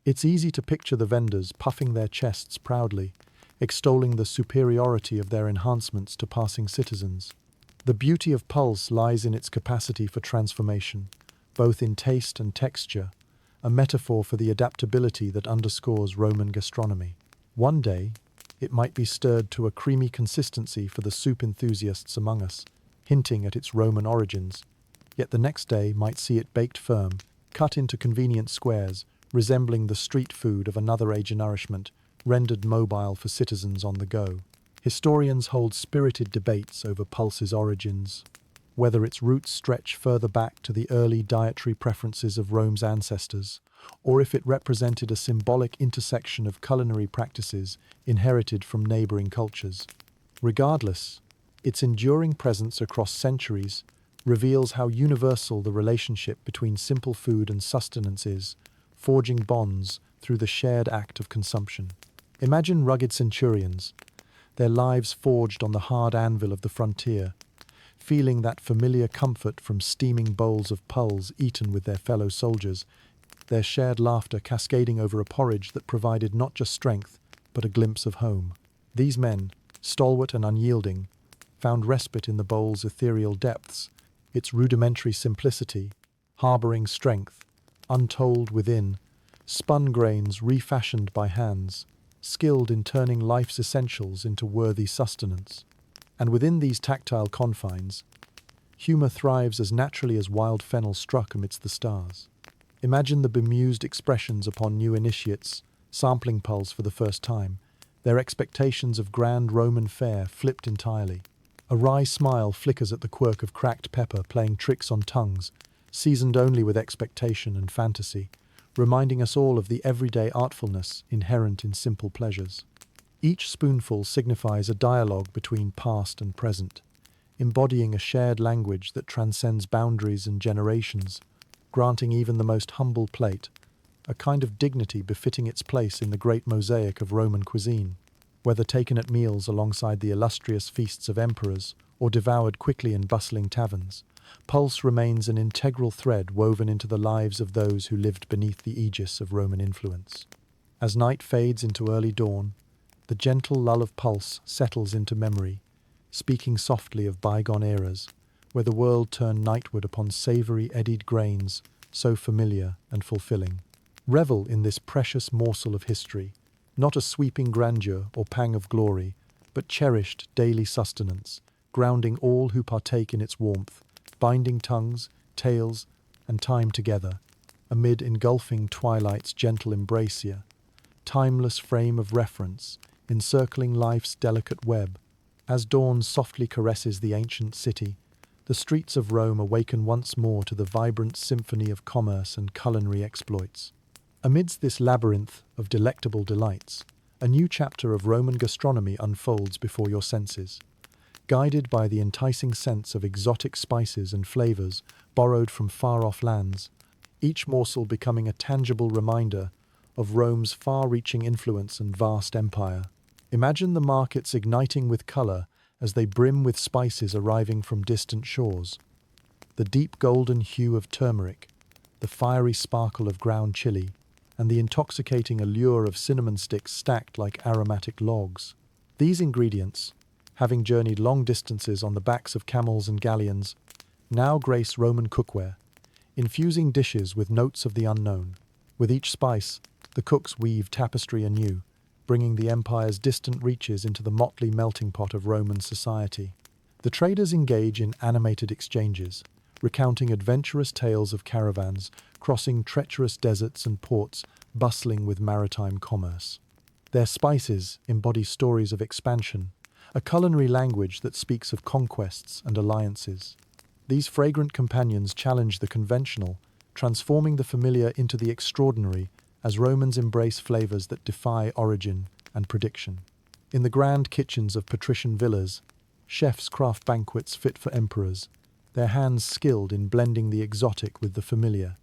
It's easy to picture the vendors puffing their chests proudly, extolling the superiority of their enhancements to passing citizens. The beauty of Puls lies in its capacity for transformation, both in taste and texture, a metaphor for the adaptability that underscores Roman gastronomy. One day, it might be stirred to a creamy consistency for the soup enthusiasts among us, hinting at its Roman origins, yet the next day might see it baked firm, cut into convenient squares, resembling the street food of another age of nourishment, rendered mobile for citizens on the go. Historians hold spirited debates over Puls's origins, whether its roots stretch further back to the early dietary preferences of Rome's ancestors, or if it represented a symbolic intersection of culinary practices inherited from neighbouring cultures. Regardless, its enduring presence across centuries reveals how universal the relationship between simple food and sustenance is, forging bonds through the shared act of consumption. Imagine rugged centurions, their lives forged on the hard anvil of the frontier, feeling that familiar comfort from steaming bowls of Puls eaten with their fellow soldiers, their shared laughter cascading over a porridge that provided not just strength, but a glimpse of home. These men, stalwart and unyielding, found respite in the bowl's ethereal depths, its rudimentary simplicity, harbouring strength, untold within, spun grains refashioned by hands, skilled in turning life's essentials into worthy sustenance. And within these tactile confines, humour thrives as naturally as wild fennel struck amidst the stars. Imagine the bemused expressions upon new initiates, sampling Puls for the first time, their expectations of grand Roman fare flipped entirely. A wry smile flickers at the quirk of cracked pepper playing tricks on tongues, seasoned only with expectation and fantasy, reminding us all of the everyday artfulness inherent in simple pleasures. Each spoonful signifies a dialogue between past and present, embodying a shared language that transcends boundaries and generations, granting even the most humble plate a kind of dignity befitting its place in the great mosaic of Roman cuisine. Whether taken at meals alongside the illustrious feasts of emperors or devoured quickly in bustling taverns, Puls remains an integral thread woven into the lives of those who lived beneath the aegis of Roman influence. As night fades into early dawn, the gentle lull of Puls settles into memory, speaking softly of bygone eras, where the world turned nightward upon savoury eddied grains, so familiar and fulfilling. Revel in this precious morsel of history, not a sweeping grandeur or pang of glory, but cherished daily sustenance, grounding all who partake in its warmth, binding tongues, tales, and time together, amid engulfing twilight's gentle embracia, timeless frame of reference, encircling life's delicate web. As dawn softly caresses the ancient city, the streets of Rome awaken once more to the vibrant symphony of commerce and culinary exploits. Amidst this labyrinth of delectable delights, a new chapter of Roman gastronomy unfolds before your senses. Guided by the enticing scents of exotic spices and flavors borrowed from far-off lands, each morsel becoming a tangible reminder of Rome's far-reaching influence and vast empire. Imagine the markets igniting with color as they brim with spices arriving from distant shores. The deep golden hue of turmeric, the fiery sparkle of ground chili, and the intoxicating allure of cinnamon sticks stacked like aromatic logs. These ingredients, having journeyed long distances on the backs of camels and galleons, now grace Roman cookware, infusing dishes with notes of the unknown. With each spice, The cooks weave tapestry anew, bringing the empire's distant reaches into the motley melting pot of Roman society. The traders engage in animated exchanges, recounting adventurous tales of caravans crossing treacherous deserts and ports bustling with maritime commerce. Their spices embody stories of expansion, a culinary language that speaks of conquests and alliances. These fragrant companions challenge the conventional, transforming the familiar into the extraordinary as Romans embrace flavors that defy origin and prediction. In the grand kitchens of patrician villas, chefs craft banquets fit for emperors, their hands skilled in blending the exotic with the familiar.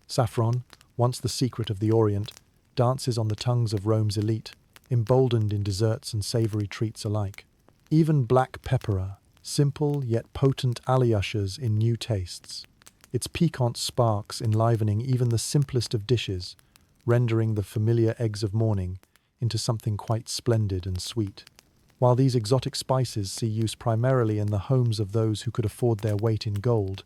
Saffron, once the secret of the Orient, dances on the tongues of Rome's elite, emboldened in desserts and savory treats alike. Even black pepper, simple yet potent ally ushers in new tastes, its piquant sparks enlivening even the simplest of dishes, rendering the familiar eggs of morning into something quite splendid and sweet. While these exotic spices see use primarily in the homes of those who could afford their weight in gold,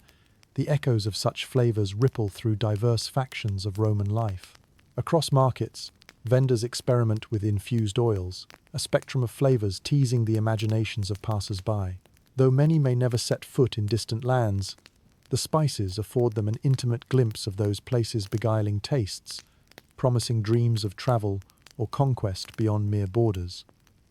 the echoes of such flavors ripple through diverse factions of Roman life. Across markets, vendors experiment with infused oils, a spectrum of flavors teasing the imaginations of passers-by. Though many may never set foot in distant lands, the spices afford them an intimate glimpse of those places' beguiling tastes, promising dreams of travel or conquest beyond mere borders.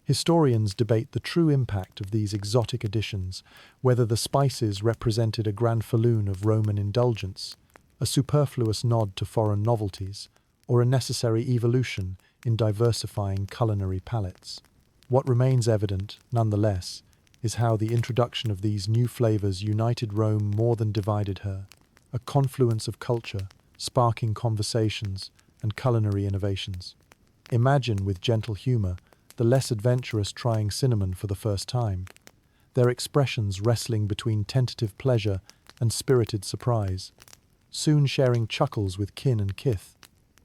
Historians debate the true impact of these exotic additions, whether the spices represented a granfalloon of Roman indulgence, a superfluous nod to foreign novelties, or a necessary evolution in diversifying culinary palates. What remains evident, nonetheless, is how the introduction of these new flavors united Rome more than divided her, a confluence of culture, sparking conversations, and culinary innovations. Imagine, with gentle humor, the less adventurous trying cinnamon for the first time, their expressions wrestling between tentative pleasure and spirited surprise, soon sharing chuckles with kin and kith,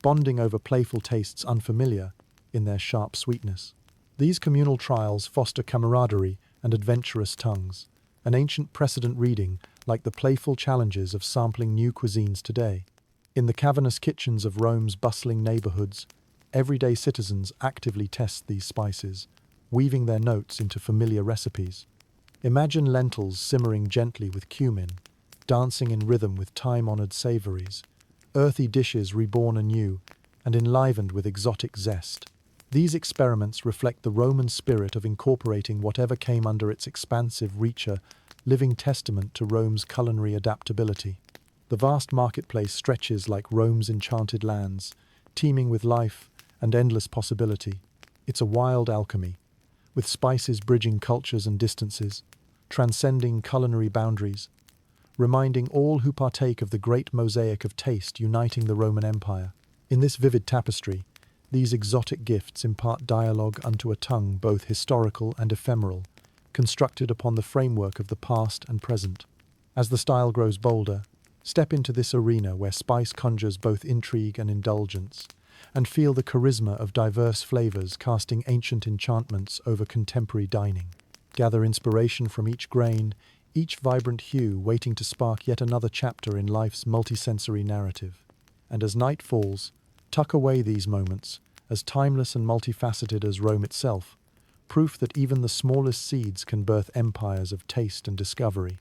bonding over playful tastes unfamiliar in their sharp sweetness. These communal trials foster camaraderie and adventurous tongues, an ancient precedent reading like the playful challenges of sampling new cuisines today. In the cavernous kitchens of Rome's bustling neighborhoods, everyday citizens actively test these spices, weaving their notes into familiar recipes. Imagine lentils simmering gently with cumin, dancing in rhythm with time-honored savories, earthy dishes reborn anew and enlivened with exotic zest. These experiments reflect the Roman spirit of incorporating whatever came under its expansive reach, a living testament to Rome's culinary adaptability. The vast marketplace stretches like Rome's enchanted lands, teeming with life and endless possibility. It's a wild alchemy, with spices bridging cultures and distances, transcending culinary boundaries, reminding all who partake of the great mosaic of taste uniting the Roman Empire. In this vivid tapestry, these exotic gifts impart dialogue unto a tongue both historical and ephemeral, constructed upon the framework of the past and present. As the style grows bolder, step into this arena where spice conjures both intrigue and indulgence, and feel the charisma of diverse flavors casting ancient enchantments over contemporary dining. Gather inspiration from each grain, each vibrant hue waiting to spark yet another chapter in life's multisensory narrative. And as night falls, tuck away these moments, as timeless and multifaceted as Rome itself, proof that even the smallest seeds can birth empires of taste and discovery.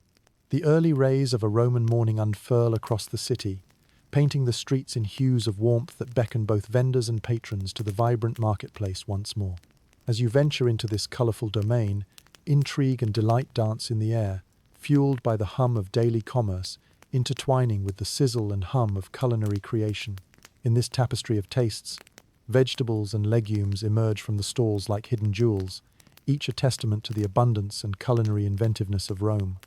The early rays of a Roman morning unfurl across the city, painting the streets in hues of warmth that beckon both vendors and patrons to the vibrant marketplace once more. As you venture into this colorful domain, intrigue and delight dance in the air, fueled by the hum of daily commerce, intertwining with the sizzle and hum of culinary creation. In this tapestry of tastes, vegetables and legumes emerge from the stalls like hidden jewels, each a testament to the abundance and culinary inventiveness of Rome.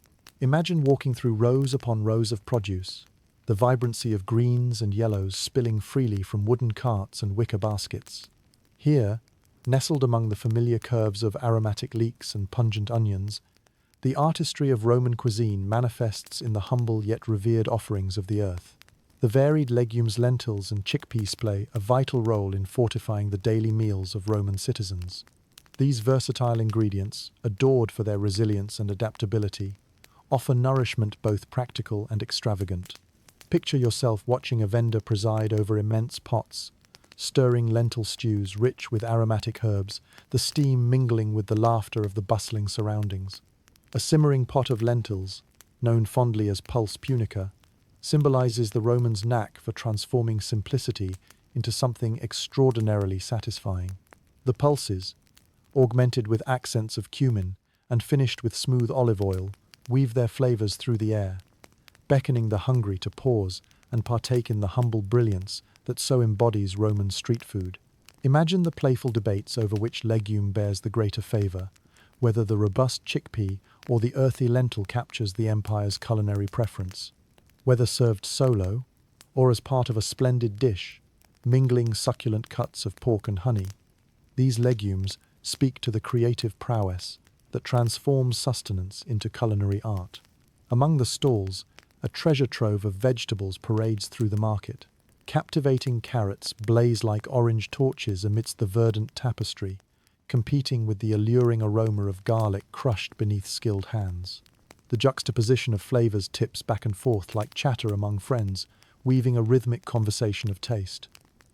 Imagine walking through rows upon rows of produce, the vibrancy of greens and yellows spilling freely from wooden carts and wicker baskets. Here, nestled among the familiar curves of aromatic leeks and pungent onions, the artistry of Roman cuisine manifests in the humble yet revered offerings of the earth. The varied legumes, lentils, and chickpeas play a vital role in fortifying the daily meals of Roman citizens. These versatile ingredients, adored for their resilience and adaptability, offer nourishment both practical and extravagant. Picture yourself watching a vendor preside over immense pots, stirring lentil stews rich with aromatic herbs, the steam mingling with the laughter of the bustling surroundings. A simmering pot of lentils, known fondly as Puls punica, symbolizes the Romans' knack for transforming simplicity into something extraordinarily satisfying. The pulses, augmented with accents of cumin and finished with smooth olive oil, weave their flavors through the air, beckoning the hungry to pause and partake in the humble brilliance that so embodies Roman street food. Imagine the playful debates over which legume bears the greater favor, whether the robust chickpea or the earthy lentil captures the empire's culinary preference. Whether served solo or as part of a splendid dish, mingling succulent cuts of pork and honey, these legumes speak to the creative prowess that transforms sustenance into culinary art. Among the stalls, a treasure trove of vegetables parades through the market. Captivating carrots blaze like orange torches amidst the verdant tapestry, competing with the alluring aroma of garlic crushed beneath skilled hands. The juxtaposition of flavors tips back and forth like chatter among friends, weaving a rhythmic conversation of taste.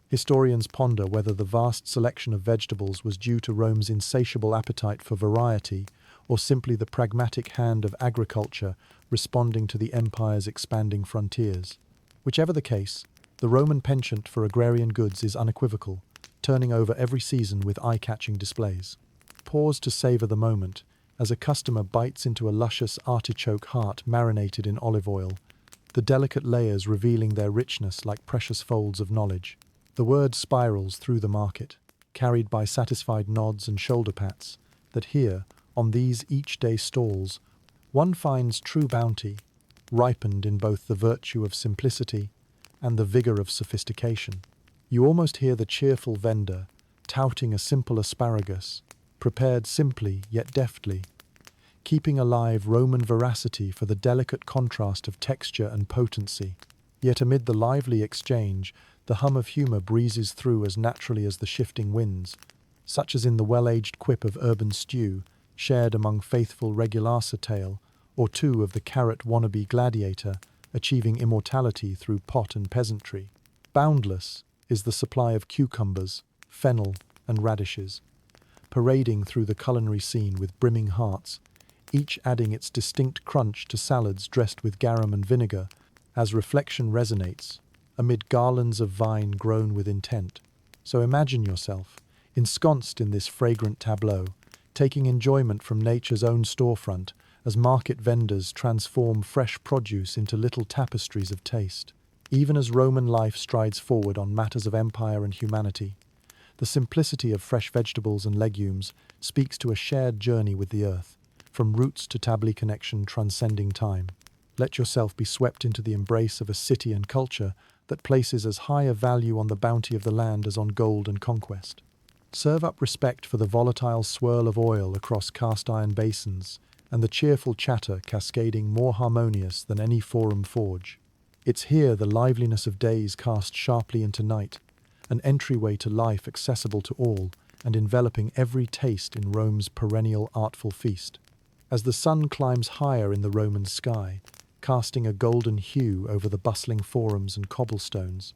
Historians ponder whether the vast selection of vegetables was due to Rome's insatiable appetite for variety or simply the pragmatic hand of agriculture responding to the empire's expanding frontiers. Whichever the case, the Roman penchant for agrarian goods is unequivocal, turning over every season with eye-catching displays. Pause to savor the moment as a customer bites into a luscious artichoke heart marinated in olive oil, the delicate layers revealing their richness like precious folds of knowledge. The word spirals through the market, carried by satisfied nods and shoulder pats, that here, on these each-day stalls, one finds true bounty, ripened in both the virtue of simplicity and the vigor of sophistication. You almost hear the cheerful vendor touting a simple asparagus, prepared simply yet deftly, keeping alive Roman veracity for the delicate contrast of texture and potency. Yet amid the lively exchange, the hum of humor breezes through as naturally as the shifting winds, such as in the well-aged quip of urban stew, shared among faithful regulasa tale, or two of the carrot wannabe gladiator, achieving immortality through pot and peasantry. Boundless is the supply of cucumbers, fennel, and radishes, parading through the culinary scene with brimming hearts, each adding its distinct crunch to salads dressed with garum and vinegar, as reflection resonates, amid garlands of vine grown with intent. So imagine yourself, ensconced in this fragrant tableau, taking enjoyment from nature's own storefront, as market vendors transform fresh produce into little tapestries of taste. Even as Roman life strides forward on matters of empire and humanity, the simplicity of fresh vegetables and legumes speaks to a shared journey with the earth, from roots to tably connection transcending time. Let yourself be swept into the embrace of a city and culture that places as high a value on the bounty of the land as on gold and conquest. Serve up respect for the volatile swirl of oil across cast-iron basins and the cheerful chatter cascading more harmonious than any forum forge. It's here the liveliness of days cast sharply into night, an entryway to life accessible to all and enveloping every taste in Rome's perennial artful feast. As the sun climbs higher in the Roman sky, casting a golden hue over the bustling forums and cobblestones,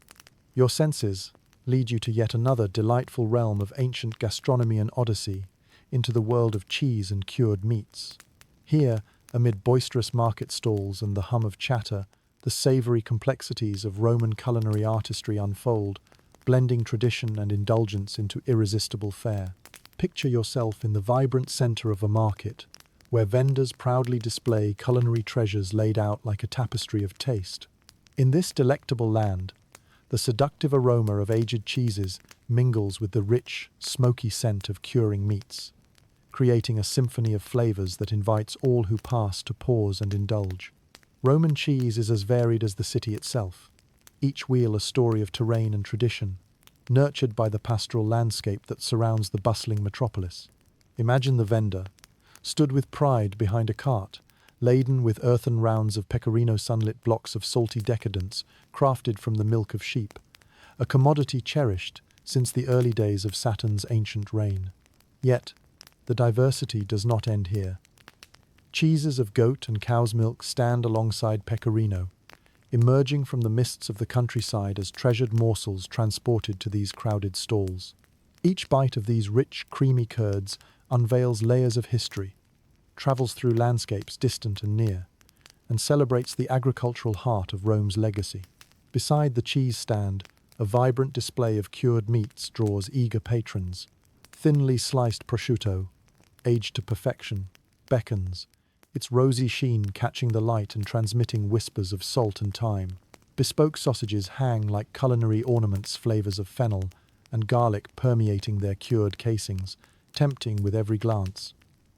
your senses lead you to yet another delightful realm of ancient gastronomy and odyssey, into the world of cheese and cured meats. Here, amid boisterous market stalls and the hum of chatter, the savory complexities of Roman culinary artistry unfold, blending tradition and indulgence into irresistible fare. Picture yourself in the vibrant center of a market, where vendors proudly display culinary treasures laid out like a tapestry of taste. In this delectable land, the seductive aroma of aged cheeses mingles with the rich, smoky scent of curing meats, creating a symphony of flavors that invites all who pass to pause and indulge. Roman cheese is as varied as the city itself, each wheel a story of terrain and tradition, nurtured by the pastoral landscape that surrounds the bustling metropolis. Imagine the vendor, stood with pride behind a cart, laden with earthen rounds of pecorino sunlit blocks of salty decadence crafted from the milk of sheep, a commodity cherished since the early days of Saturn's ancient reign. Yet, the diversity does not end here. Cheeses of goat and cow's milk stand alongside pecorino, emerging from the mists of the countryside as treasured morsels transported to these crowded stalls. Each bite of these rich, creamy curds unveils layers of history, travels through landscapes distant and near, and celebrates the agricultural heart of Rome's legacy. Beside the cheese stand, a vibrant display of cured meats draws eager patrons. Thinly sliced prosciutto, aged to perfection, beckons, its rosy sheen catching the light and transmitting whispers of salt and thyme. Bespoke sausages hang like culinary ornaments, flavors of fennel and garlic permeating their cured casings, tempting with every glance.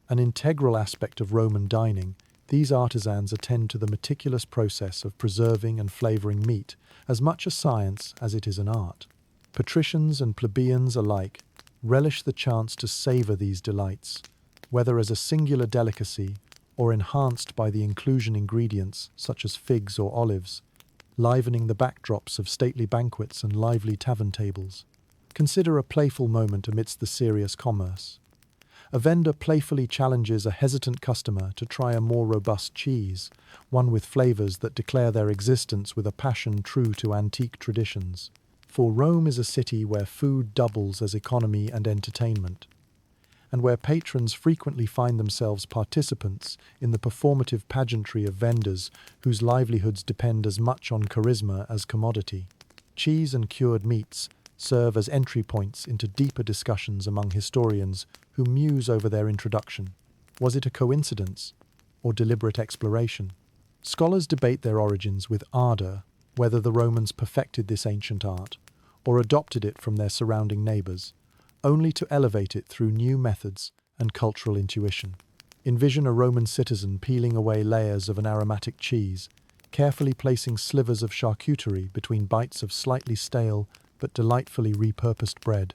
An integral aspect of Roman dining, these artisans attend to the meticulous process of preserving and flavoring meat, as much a science as it is an art. Patricians and plebeians alike relish the chance to savor these delights, whether as a singular delicacy or enhanced by the inclusion ingredients such as figs or olives, livening the backdrops of stately banquets and lively tavern tables. Consider a playful moment amidst the serious commerce. A vendor playfully challenges a hesitant customer to try a more robust cheese, one with flavors that declare their existence with a passion true to antique traditions. For Rome is a city where food doubles as economy and entertainment, and where patrons frequently find themselves participants in the performative pageantry of vendors whose livelihoods depend as much on charisma as commodity. Cheese and cured meats serve as entry points into deeper discussions among historians who muse over their introduction. Was it a coincidence or deliberate exploration? Scholars debate their origins with ardor, whether the Romans perfected this ancient art or adopted it from their surrounding neighbors, only to elevate it through new methods and cultural intuition. Envision a Roman citizen peeling away layers of an aromatic cheese, carefully placing slivers of charcuterie between bites of slightly stale but delightfully repurposed bread,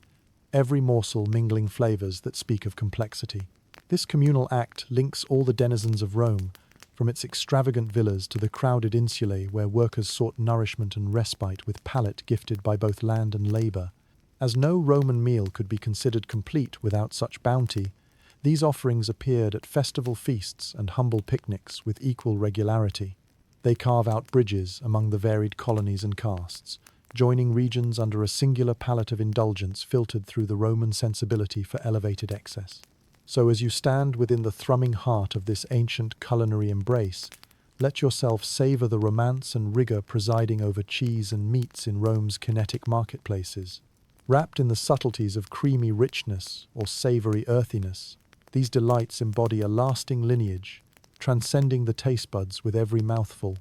every morsel mingling flavors that speak of complexity. This communal act links all the denizens of Rome, from its extravagant villas to the crowded insulae where workers sought nourishment and respite with palate gifted by both land and labor. As no Roman meal could be considered complete without such bounty, these offerings appeared at festival feasts and humble picnics with equal regularity. They carve out bridges among the varied colonies and castes, joining regions under a singular palette of indulgence filtered through the Roman sensibility for elevated excess. So as you stand within the thrumming heart of this ancient culinary embrace, let yourself savor the romance and rigor presiding over cheese and meats in Rome's kinetic marketplaces. Wrapped in the subtleties of creamy richness or savory earthiness, these delights embody a lasting lineage, transcending the taste buds with every mouthful.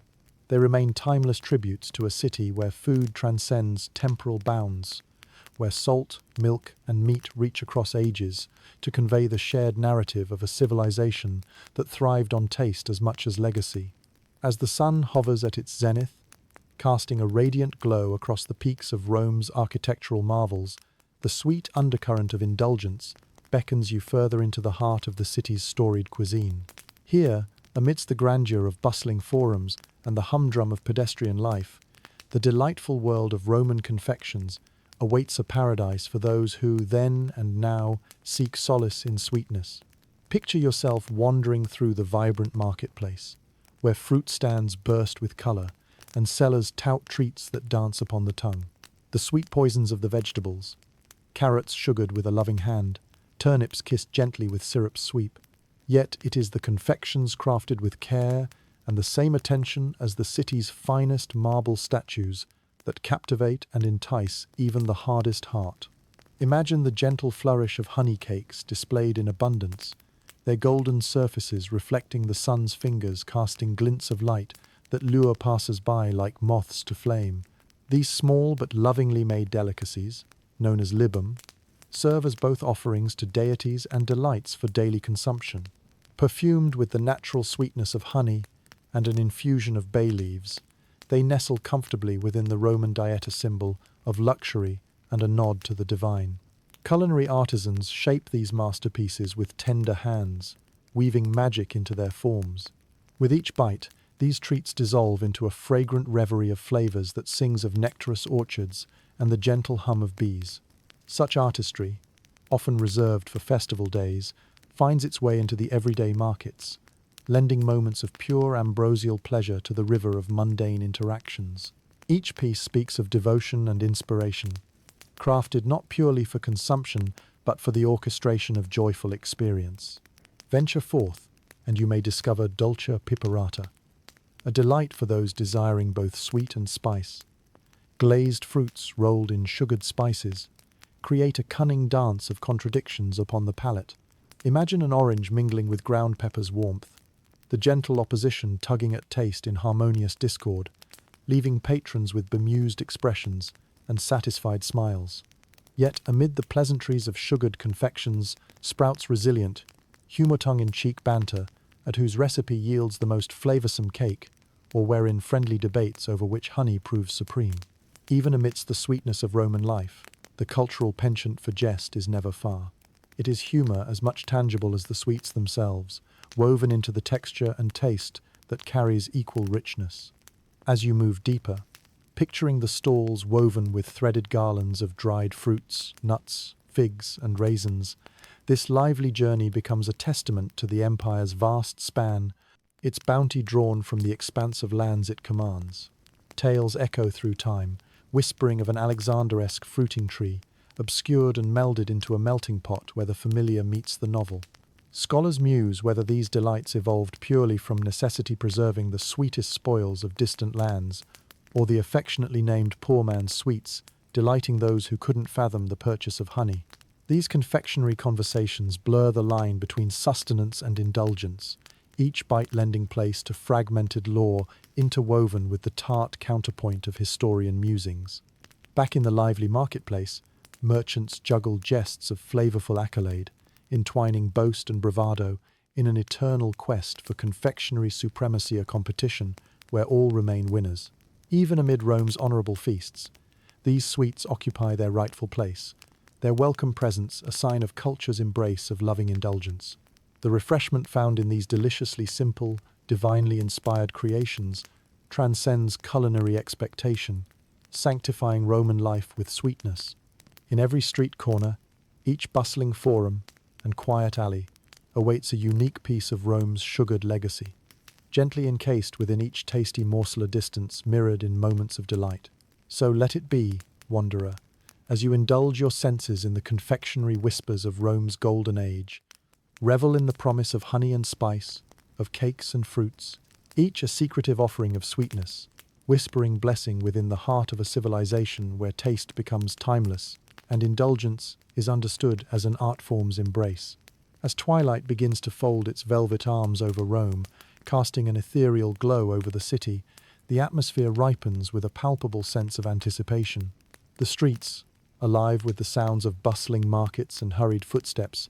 They remain timeless tributes to a city where food transcends temporal bounds, where salt, milk, and meat reach across ages to convey the shared narrative of a civilization that thrived on taste as much as legacy. As the sun hovers at its zenith, casting a radiant glow across the peaks of Rome's architectural marvels, the sweet undercurrent of indulgence beckons you further into the heart of the city's storied cuisine. Here, amidst the grandeur of bustling forums and the humdrum of pedestrian life, the delightful world of Roman confections awaits a paradise for those who, then and now, seek solace in sweetness. Picture yourself wandering through the vibrant marketplace, where fruit stands burst with color and sellers tout treats that dance upon the tongue. The sweet poisons of the vegetables, carrots sugared with a loving hand, turnips kissed gently with syrup sweep. Yet it is the confections crafted with care and the same attention as the city's finest marble statues that captivate and entice even the hardest heart. Imagine the gentle flourish of honey cakes displayed in abundance, their golden surfaces reflecting the sun's fingers, casting glints of light that lure passers-by like moths to flame. These small but lovingly made delicacies, known as libum, serve as both offerings to deities and delights for daily consumption. Perfumed with the natural sweetness of honey and an infusion of bay leaves, they nestle comfortably within the Roman dieta symbol of luxury and a nod to the divine. Culinary artisans shape these masterpieces with tender hands, weaving magic into their forms. With each bite, these treats dissolve into a fragrant reverie of flavors that sings of nectarous orchards and the gentle hum of bees. Such artistry, often reserved for festival days, finds its way into the everyday markets, lending moments of pure ambrosial pleasure to the river of mundane interactions. Each piece speaks of devotion and inspiration, crafted not purely for consumption, but for the orchestration of joyful experience. Venture forth, and you may discover dolce piperata, a delight for those desiring both sweet and spice. Glazed fruits rolled in sugared spices create a cunning dance of contradictions upon the palate. Imagine an orange mingling with ground pepper's warmth, the gentle opposition tugging at taste in harmonious discord, leaving patrons with bemused expressions and satisfied smiles. Yet amid the pleasantries of sugared confections sprouts resilient, humor tongue-in-cheek banter, at whose recipe yields the most flavoursome cake, or wherein friendly debates over which honey proves supreme. Even amidst the sweetness of Roman life, the cultural penchant for jest is never far. It is humour as much tangible as the sweets themselves, woven into the texture and taste that carries equal richness. As you move deeper, picturing the stalls woven with threaded garlands of dried fruits, nuts, figs, and raisins, this lively journey becomes a testament to the empire's vast span, its bounty drawn from the expanse of lands it commands. Tales echo through time, whispering of an Alexander-esque fruiting tree, obscured and melded into a melting pot where the familiar meets the novel. Scholars muse whether these delights evolved purely from necessity preserving the sweetest spoils of distant lands, or the affectionately named poor man's sweets, delighting those who couldn't fathom the purchase of honey. These confectionery conversations blur the line between sustenance and indulgence, each bite lending place to fragmented lore interwoven with the tart counterpoint of historian musings. Back in the lively marketplace, merchants juggle jests of flavourful accolade, entwining boast and bravado in an eternal quest for confectionery supremacy, a competition where all remain winners. Even amid Rome's honourable feasts, these sweets occupy their rightful place, their welcome presence a sign of culture's embrace of loving indulgence. The refreshment found in these deliciously simple, divinely inspired creations transcends culinary expectation, sanctifying Roman life with sweetness. In every street corner, each bustling forum and quiet alley awaits a unique piece of Rome's sugared legacy, gently encased within each tasty morsel a distance mirrored in moments of delight. So let it be, wanderer, as you indulge your senses in the confectionery whispers of Rome's golden age. Revel in the promise of honey and spice, of cakes and fruits, each a secretive offering of sweetness, whispering blessing within the heart of a civilization where taste becomes timeless and indulgence is understood as an art form's embrace. As twilight begins to fold its velvet arms over Rome, casting an ethereal glow over the city, the atmosphere ripens with a palpable sense of anticipation. The streets, alive with the sounds of bustling markets and hurried footsteps,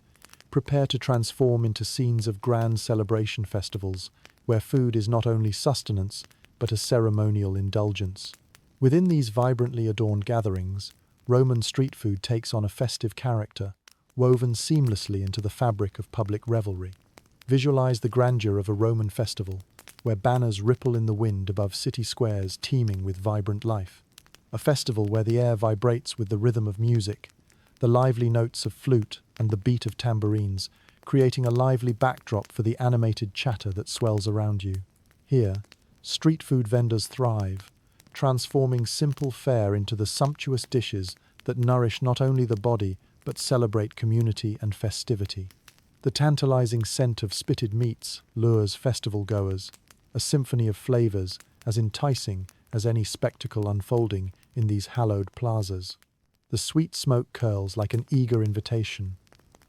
prepare to transform into scenes of grand celebration festivals, where food is not only sustenance, but a ceremonial indulgence. Within these vibrantly adorned gatherings, Roman street food takes on a festive character, woven seamlessly into the fabric of public revelry. Visualize the grandeur of a Roman festival, where banners ripple in the wind above city squares teeming with vibrant life. A festival where the air vibrates with the rhythm of music, the lively notes of flute and the beat of tambourines, creating a lively backdrop for the animated chatter that swells around you. Here, street food vendors thrive, transforming simple fare into the sumptuous dishes that nourish not only the body but celebrate community and festivity. The tantalizing scent of spitted meats lures festival goers, a symphony of flavors as enticing as any spectacle unfolding in these hallowed plazas. The sweet smoke curls like an eager invitation,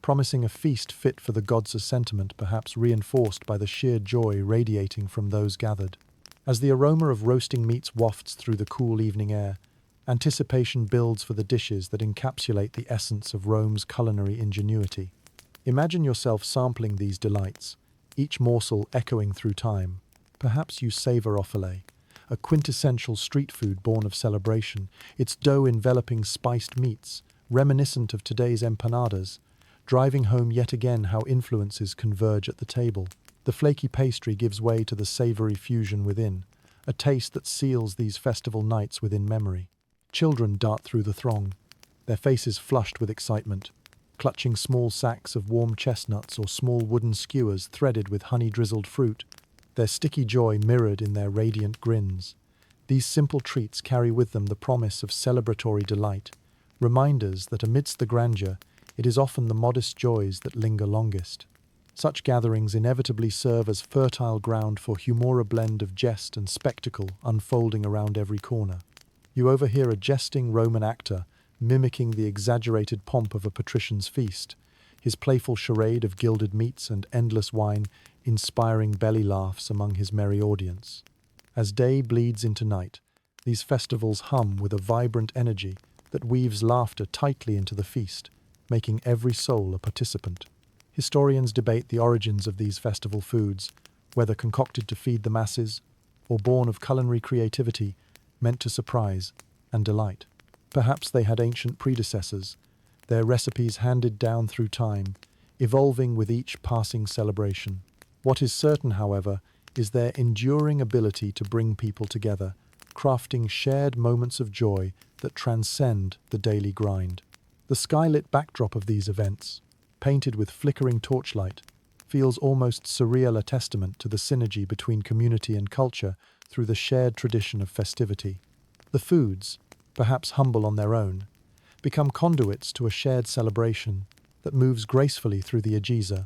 promising a feast fit for the gods, a sentiment perhaps reinforced by the sheer joy radiating from those gathered. As the aroma of roasting meats wafts through the cool evening air, anticipation builds for the dishes that encapsulate the essence of Rome's culinary ingenuity. Imagine yourself sampling these delights, each morsel echoing through time. Perhaps you savor offale, a quintessential street food born of celebration, its dough enveloping spiced meats, reminiscent of today's empanadas, driving home yet again how influences converge at the table. The flaky pastry gives way to the savory fusion within, a taste that seals these festival nights within memory. Children dart through the throng, their faces flushed with excitement, clutching small sacks of warm chestnuts or small wooden skewers threaded with honey-drizzled fruit, their sticky joy mirrored in their radiant grins. These simple treats carry with them the promise of celebratory delight, reminders that amidst the grandeur, it is often the modest joys that linger longest. Such gatherings inevitably serve as fertile ground for a blend of jest and spectacle unfolding around every corner. You overhear a jesting Roman actor mimicking the exaggerated pomp of a patrician's feast, his playful charade of gilded meats and endless wine inspiring belly laughs among his merry audience. As day bleeds into night, these festivals hum with a vibrant energy that weaves laughter tightly into the feast, making every soul a participant. Historians debate the origins of these festival foods, whether concocted to feed the masses or born of culinary creativity meant to surprise and delight. Perhaps they had ancient predecessors, their recipes handed down through time, evolving with each passing celebration. What is certain, however, is their enduring ability to bring people together, crafting shared moments of joy that transcend the daily grind. The skylit backdrop of these events, painted with flickering torchlight, feels almost surreal, a testament to the synergy between community and culture through the shared tradition of festivity. The foods, perhaps humble on their own, become conduits to a shared celebration that moves gracefully through the Agiza,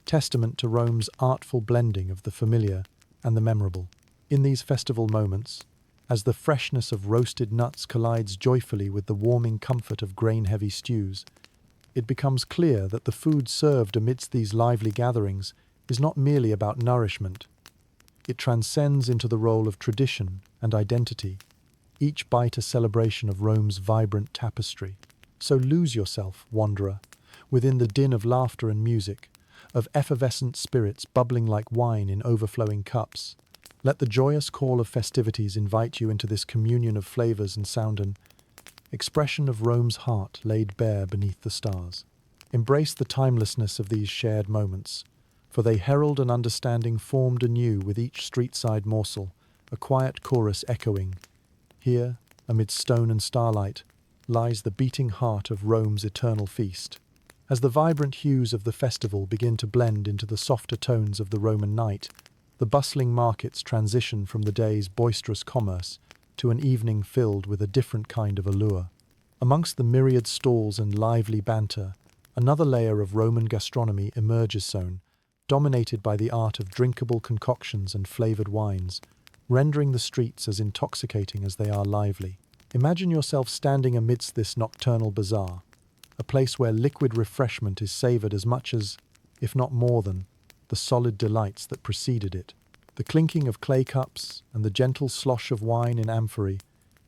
testament to Rome's artful blending of the familiar and the memorable. In these festival moments, as the freshness of roasted nuts collides joyfully with the warming comfort of grain-heavy stews, it becomes clear that the food served amidst these lively gatherings is not merely about nourishment. It transcends into the role of tradition and identity, each bite a celebration of Rome's vibrant tapestry. So lose yourself, wanderer, within the din of laughter and music, of effervescent spirits bubbling like wine in overflowing cups. Let the joyous call of festivities invite you into this communion of flavors and sound, an expression of Rome's heart laid bare beneath the stars. Embrace the timelessness of these shared moments, for they herald an understanding formed anew with each street-side morsel, a quiet chorus echoing, "Here, amid stone and starlight, lies the beating heart of Rome's eternal feast." As the vibrant hues of the festival begin to blend into the softer tones of the Roman night, the bustling markets transition from the day's boisterous commerce to an evening filled with a different kind of allure. Amongst the myriad stalls and lively banter, another layer of Roman gastronomy emerges sown, dominated by the art of drinkable concoctions and flavored wines, rendering the streets as intoxicating as they are lively. Imagine yourself standing amidst this nocturnal bazaar, a place where liquid refreshment is savored as much as, if not more than, the solid delights that preceded it. The clinking of clay cups and the gentle slosh of wine in amphorae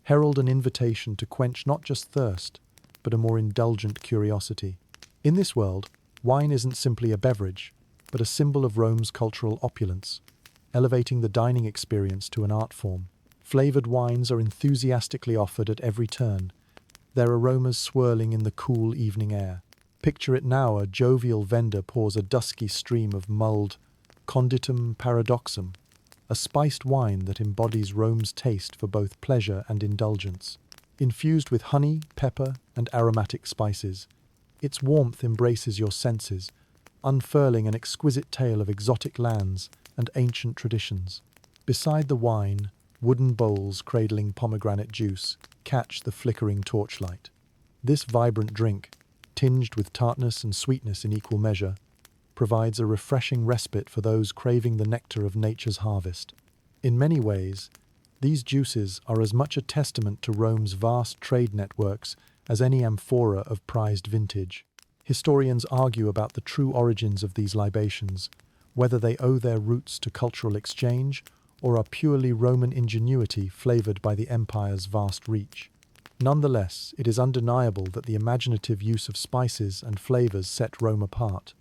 herald an invitation to quench not just thirst, but a more indulgent curiosity. In this world, wine isn't simply a beverage, but a symbol of Rome's cultural opulence, elevating the dining experience to an art form. Flavored wines are enthusiastically offered at every turn, their aromas swirling in the cool evening air. Picture it now: a jovial vendor pours a dusky stream of mulled conditum paradoxum, a spiced wine that embodies Rome's taste for both pleasure and indulgence. Infused with honey, pepper, and aromatic spices, its warmth embraces your senses, unfurling an exquisite tale of exotic lands and ancient traditions. Beside the wine, wooden bowls cradling pomegranate juice catch the flickering torchlight. This vibrant drink, tinged with tartness and sweetness in equal measure, provides a refreshing respite for those craving the nectar of nature's harvest. In many ways, these juices are as much a testament to Rome's vast trade networks as any amphora of prized vintage. Historians argue about the true origins of these libations, whether they owe their roots to cultural exchange or are purely Roman ingenuity flavored by the empire's vast reach. Nonetheless, it is undeniable that the imaginative use of spices and flavors set Rome apart,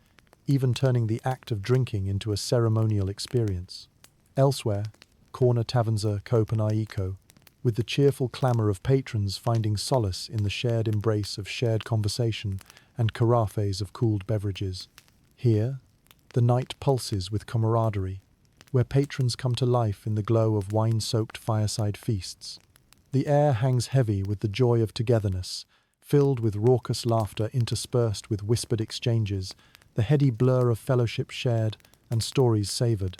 even turning the act of drinking into a ceremonial experience. Elsewhere, corner taverns Copenhagen, with the cheerful clamor of patrons finding solace in the shared embrace of shared conversation and carafes of cooled beverages. Here, the night pulses with camaraderie, where patrons come to life in the glow of wine-soaked fireside feasts. The air hangs heavy with the joy of togetherness, filled with raucous laughter interspersed with whispered exchanges, the heady blur of fellowship shared and stories savoured.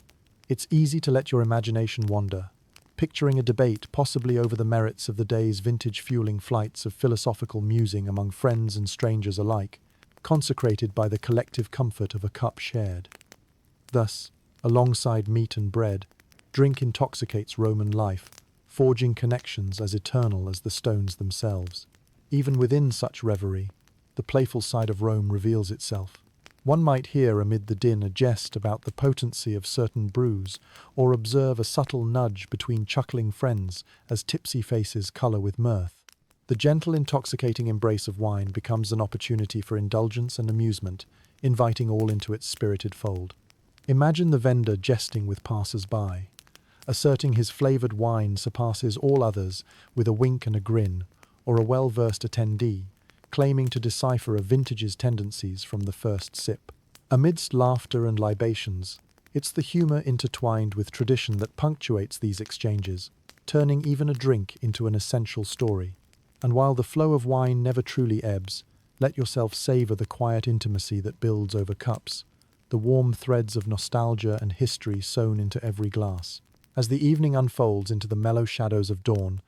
It's easy to let your imagination wander, picturing a debate possibly over the merits of the day's vintage-fueling flights of philosophical musing among friends and strangers alike, consecrated by the collective comfort of a cup shared. Thus, alongside meat and bread, drink intoxicates Roman life, forging connections as eternal as the stones themselves. Even within such reverie, the playful side of Rome reveals itself. One might hear amid the din a jest about the potency of certain brews, or observe a subtle nudge between chuckling friends as tipsy faces colour with mirth. The gentle, intoxicating embrace of wine becomes an opportunity for indulgence and amusement, inviting all into its spirited fold. Imagine the vendor jesting with passers-by, asserting his flavoured wine surpasses all others with a wink and a grin, or a well-versed attendee, claiming to decipher a vintage's tendencies from the first sip. Amidst laughter and libations, it's the humour intertwined with tradition that punctuates these exchanges, turning even a drink into an essential story. And while the flow of wine never truly ebbs, let yourself savour the quiet intimacy that builds over cups, the warm threads of nostalgia and history sewn into every glass. As the evening unfolds into the mellow shadows of dawn,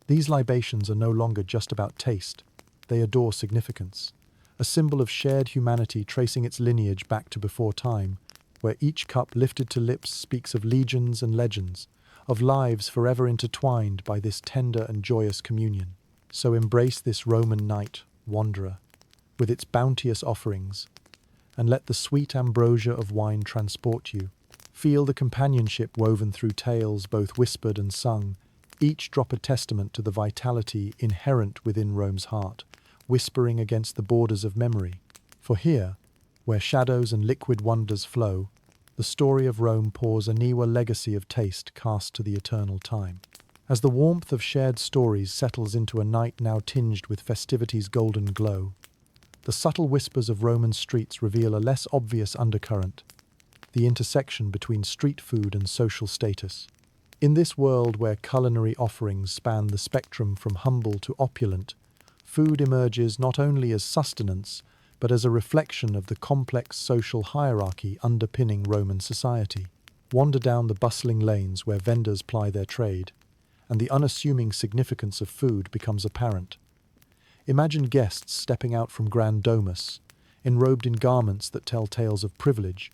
these libations are no longer just about taste. They adore significance, a symbol of shared humanity tracing its lineage back to before time, where each cup lifted to lips speaks of legions and legends, of lives forever intertwined by this tender and joyous communion. So embrace this Roman night, wanderer, with its bounteous offerings, and let the sweet ambrosia of wine transport you. Feel the companionship woven through tales both whispered and sung, each drop a testament to the vitality inherent within Rome's heart, whispering against the borders of memory. For here, where shadows and liquid wonders flow, the story of Rome pours anew a legacy of taste cast to the eternal time. As the warmth of shared stories settles into a night now tinged with festivity's golden glow, the subtle whispers of Roman streets reveal a less obvious undercurrent, the intersection between street food and social status. In this world where culinary offerings span the spectrum from humble to opulent, food emerges not only as sustenance, but as a reflection of the complex social hierarchy underpinning Roman society. Wander down the bustling lanes where vendors ply their trade, and the unassuming significance of food becomes apparent. Imagine guests stepping out from Grand Domus, enrobed in garments that tell tales of privilege,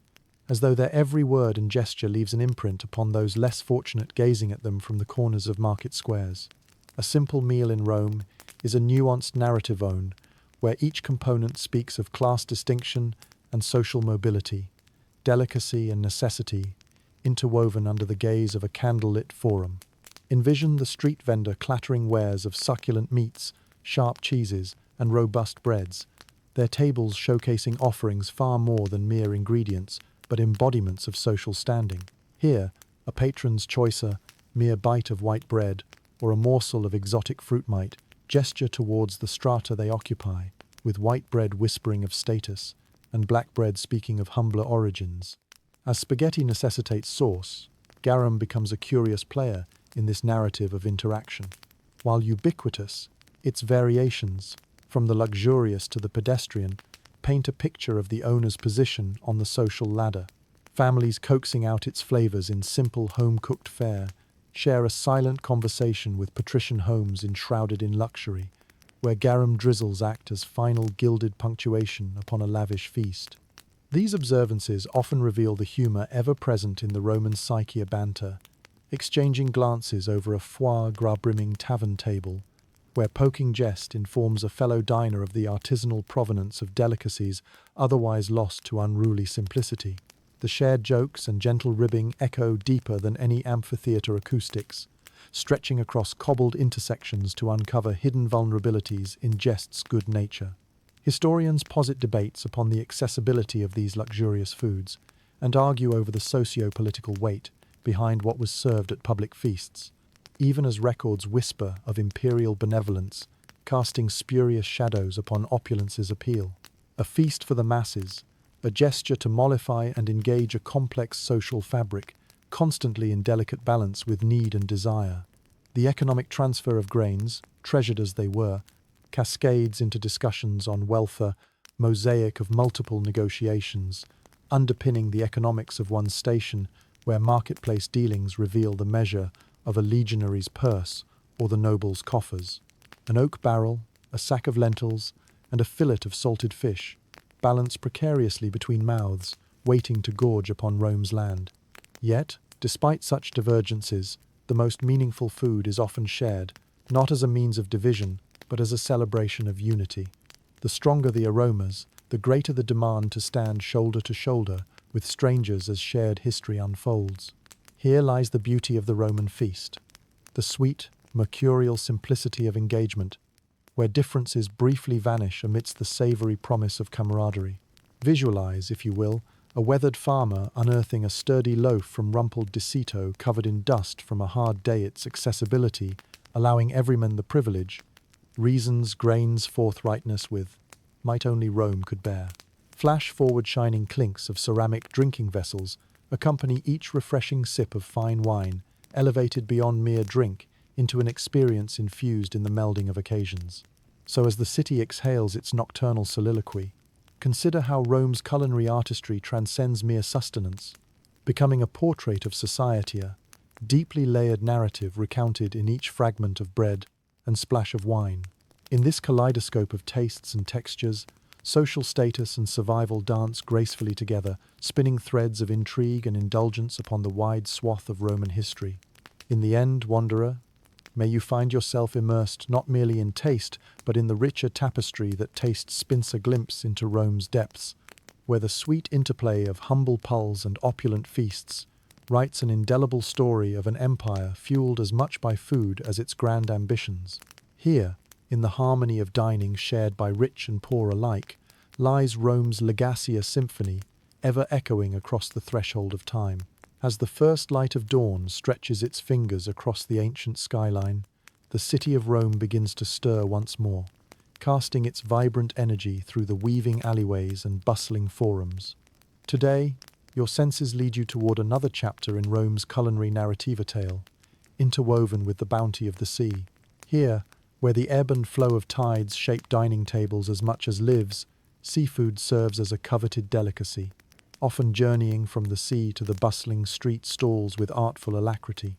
as though their every word and gesture leaves an imprint upon those less fortunate gazing at them from the corners of market squares. A simple meal in Rome is a nuanced narrative own, where each component speaks of class distinction and social mobility, delicacy and necessity, interwoven under the gaze of a candlelit forum. Envision the street vendor clattering wares of succulent meats, sharp cheeses, and robust breads, their tables showcasing offerings far more than mere ingredients, but embodiments of social standing. Here, a patron's choicer, mere bite of white bread, or a morsel of exotic fruit might gesture towards the strata they occupy, with white bread whispering of status, and black bread speaking of humbler origins. As spaghetti necessitates sauce, garum becomes a curious player in this narrative of interaction. While ubiquitous, its variations, from the luxurious to the pedestrian, paint a picture of the owner's position on the social ladder. Families coaxing out its flavors in simple home-cooked fare share a silent conversation with patrician homes enshrouded in luxury, where garum drizzles act as final gilded punctuation upon a lavish feast. These observances often reveal the humor ever present in the Roman psyche banter, exchanging glances over a foie gras-brimming tavern table, where poking jest informs a fellow diner of the artisanal provenance of delicacies otherwise lost to unruly simplicity. The shared jokes and gentle ribbing echo deeper than any amphitheater acoustics, stretching across cobbled intersections to uncover hidden vulnerabilities in jest's good nature. Historians posit debates upon the accessibility of these luxurious foods and argue over the socio-political weight behind what was served at public feasts, even as records whisper of imperial benevolence, casting spurious shadows upon opulence's appeal. A feast for the masses, a gesture to mollify and engage a complex social fabric, constantly in delicate balance with need and desire. The economic transfer of grains, treasured as they were, cascades into discussions on wealth, mosaic of multiple negotiations, underpinning the economics of one's station, where marketplace dealings reveal the measure of a legionary's purse or the noble's coffers. An oak barrel, a sack of lentils, and a fillet of salted fish balance precariously between mouths, waiting to gorge upon Rome's land. Yet, despite such divergences, the most meaningful food is often shared, not as a means of division, but as a celebration of unity. The stronger the aromas, the greater the demand to stand shoulder to shoulder with strangers as shared history unfolds. Here lies the beauty of the Roman feast, the sweet, mercurial simplicity of engagement, where differences briefly vanish amidst the savory promise of camaraderie. Visualize, if you will, a weathered farmer unearthing a sturdy loaf from rumpled decito covered in dust from a hard day. Its accessibility, allowing everyman the privilege, reasons, grains, forthrightness with might only Rome could bear. Flash forward shining clinks of ceramic drinking vessels accompany each refreshing sip of fine wine, elevated beyond mere drink into an experience infused in the melding of occasions. So as the city exhales its nocturnal soliloquy, consider how Rome's culinary artistry transcends mere sustenance, becoming a portrait of society, a deeply layered narrative recounted in each fragment of bread and splash of wine. In this kaleidoscope of tastes and textures, social status and survival dance gracefully together, spinning threads of intrigue and indulgence upon the wide swath of Roman history. In the end, wanderer, may you find yourself immersed not merely in taste, but in the richer tapestry that taste spins a glimpse into Rome's depths, where the sweet interplay of humble Puls and opulent feasts writes an indelible story of an empire fueled as much by food as its grand ambitions. Here, in the harmony of dining shared by rich and poor alike, lies Rome's legacy symphony, ever echoing across the threshold of time. As the first light of dawn stretches its fingers across the ancient skyline, the city of Rome begins to stir once more, casting its vibrant energy through the weaving alleyways and bustling forums. Today, your senses lead you toward another chapter in Rome's culinary narrativa tale, interwoven with the bounty of the sea. Here, where the ebb and flow of tides shape dining tables as much as lives, seafood serves as a coveted delicacy, often journeying from the sea to the bustling street stalls with artful alacrity.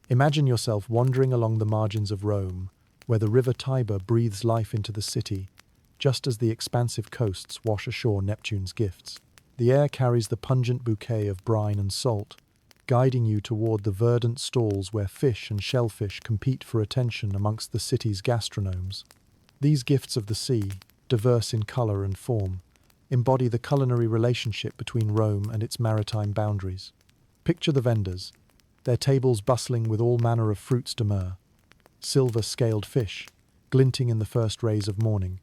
Imagine yourself wandering along the margins of Rome, where the river Tiber breathes life into the city, just as the expansive coasts wash ashore Neptune's gifts. The air carries the pungent bouquet of brine and salt, guiding you toward the verdant stalls where fish and shellfish compete for attention amongst the city's gastronomes. These gifts of the sea, diverse in color and form, embody the culinary relationship between Rome and its maritime boundaries. Picture the vendors, their tables bustling with all manner of fruits de mer, silver-scaled fish, glinting in the first rays of morning,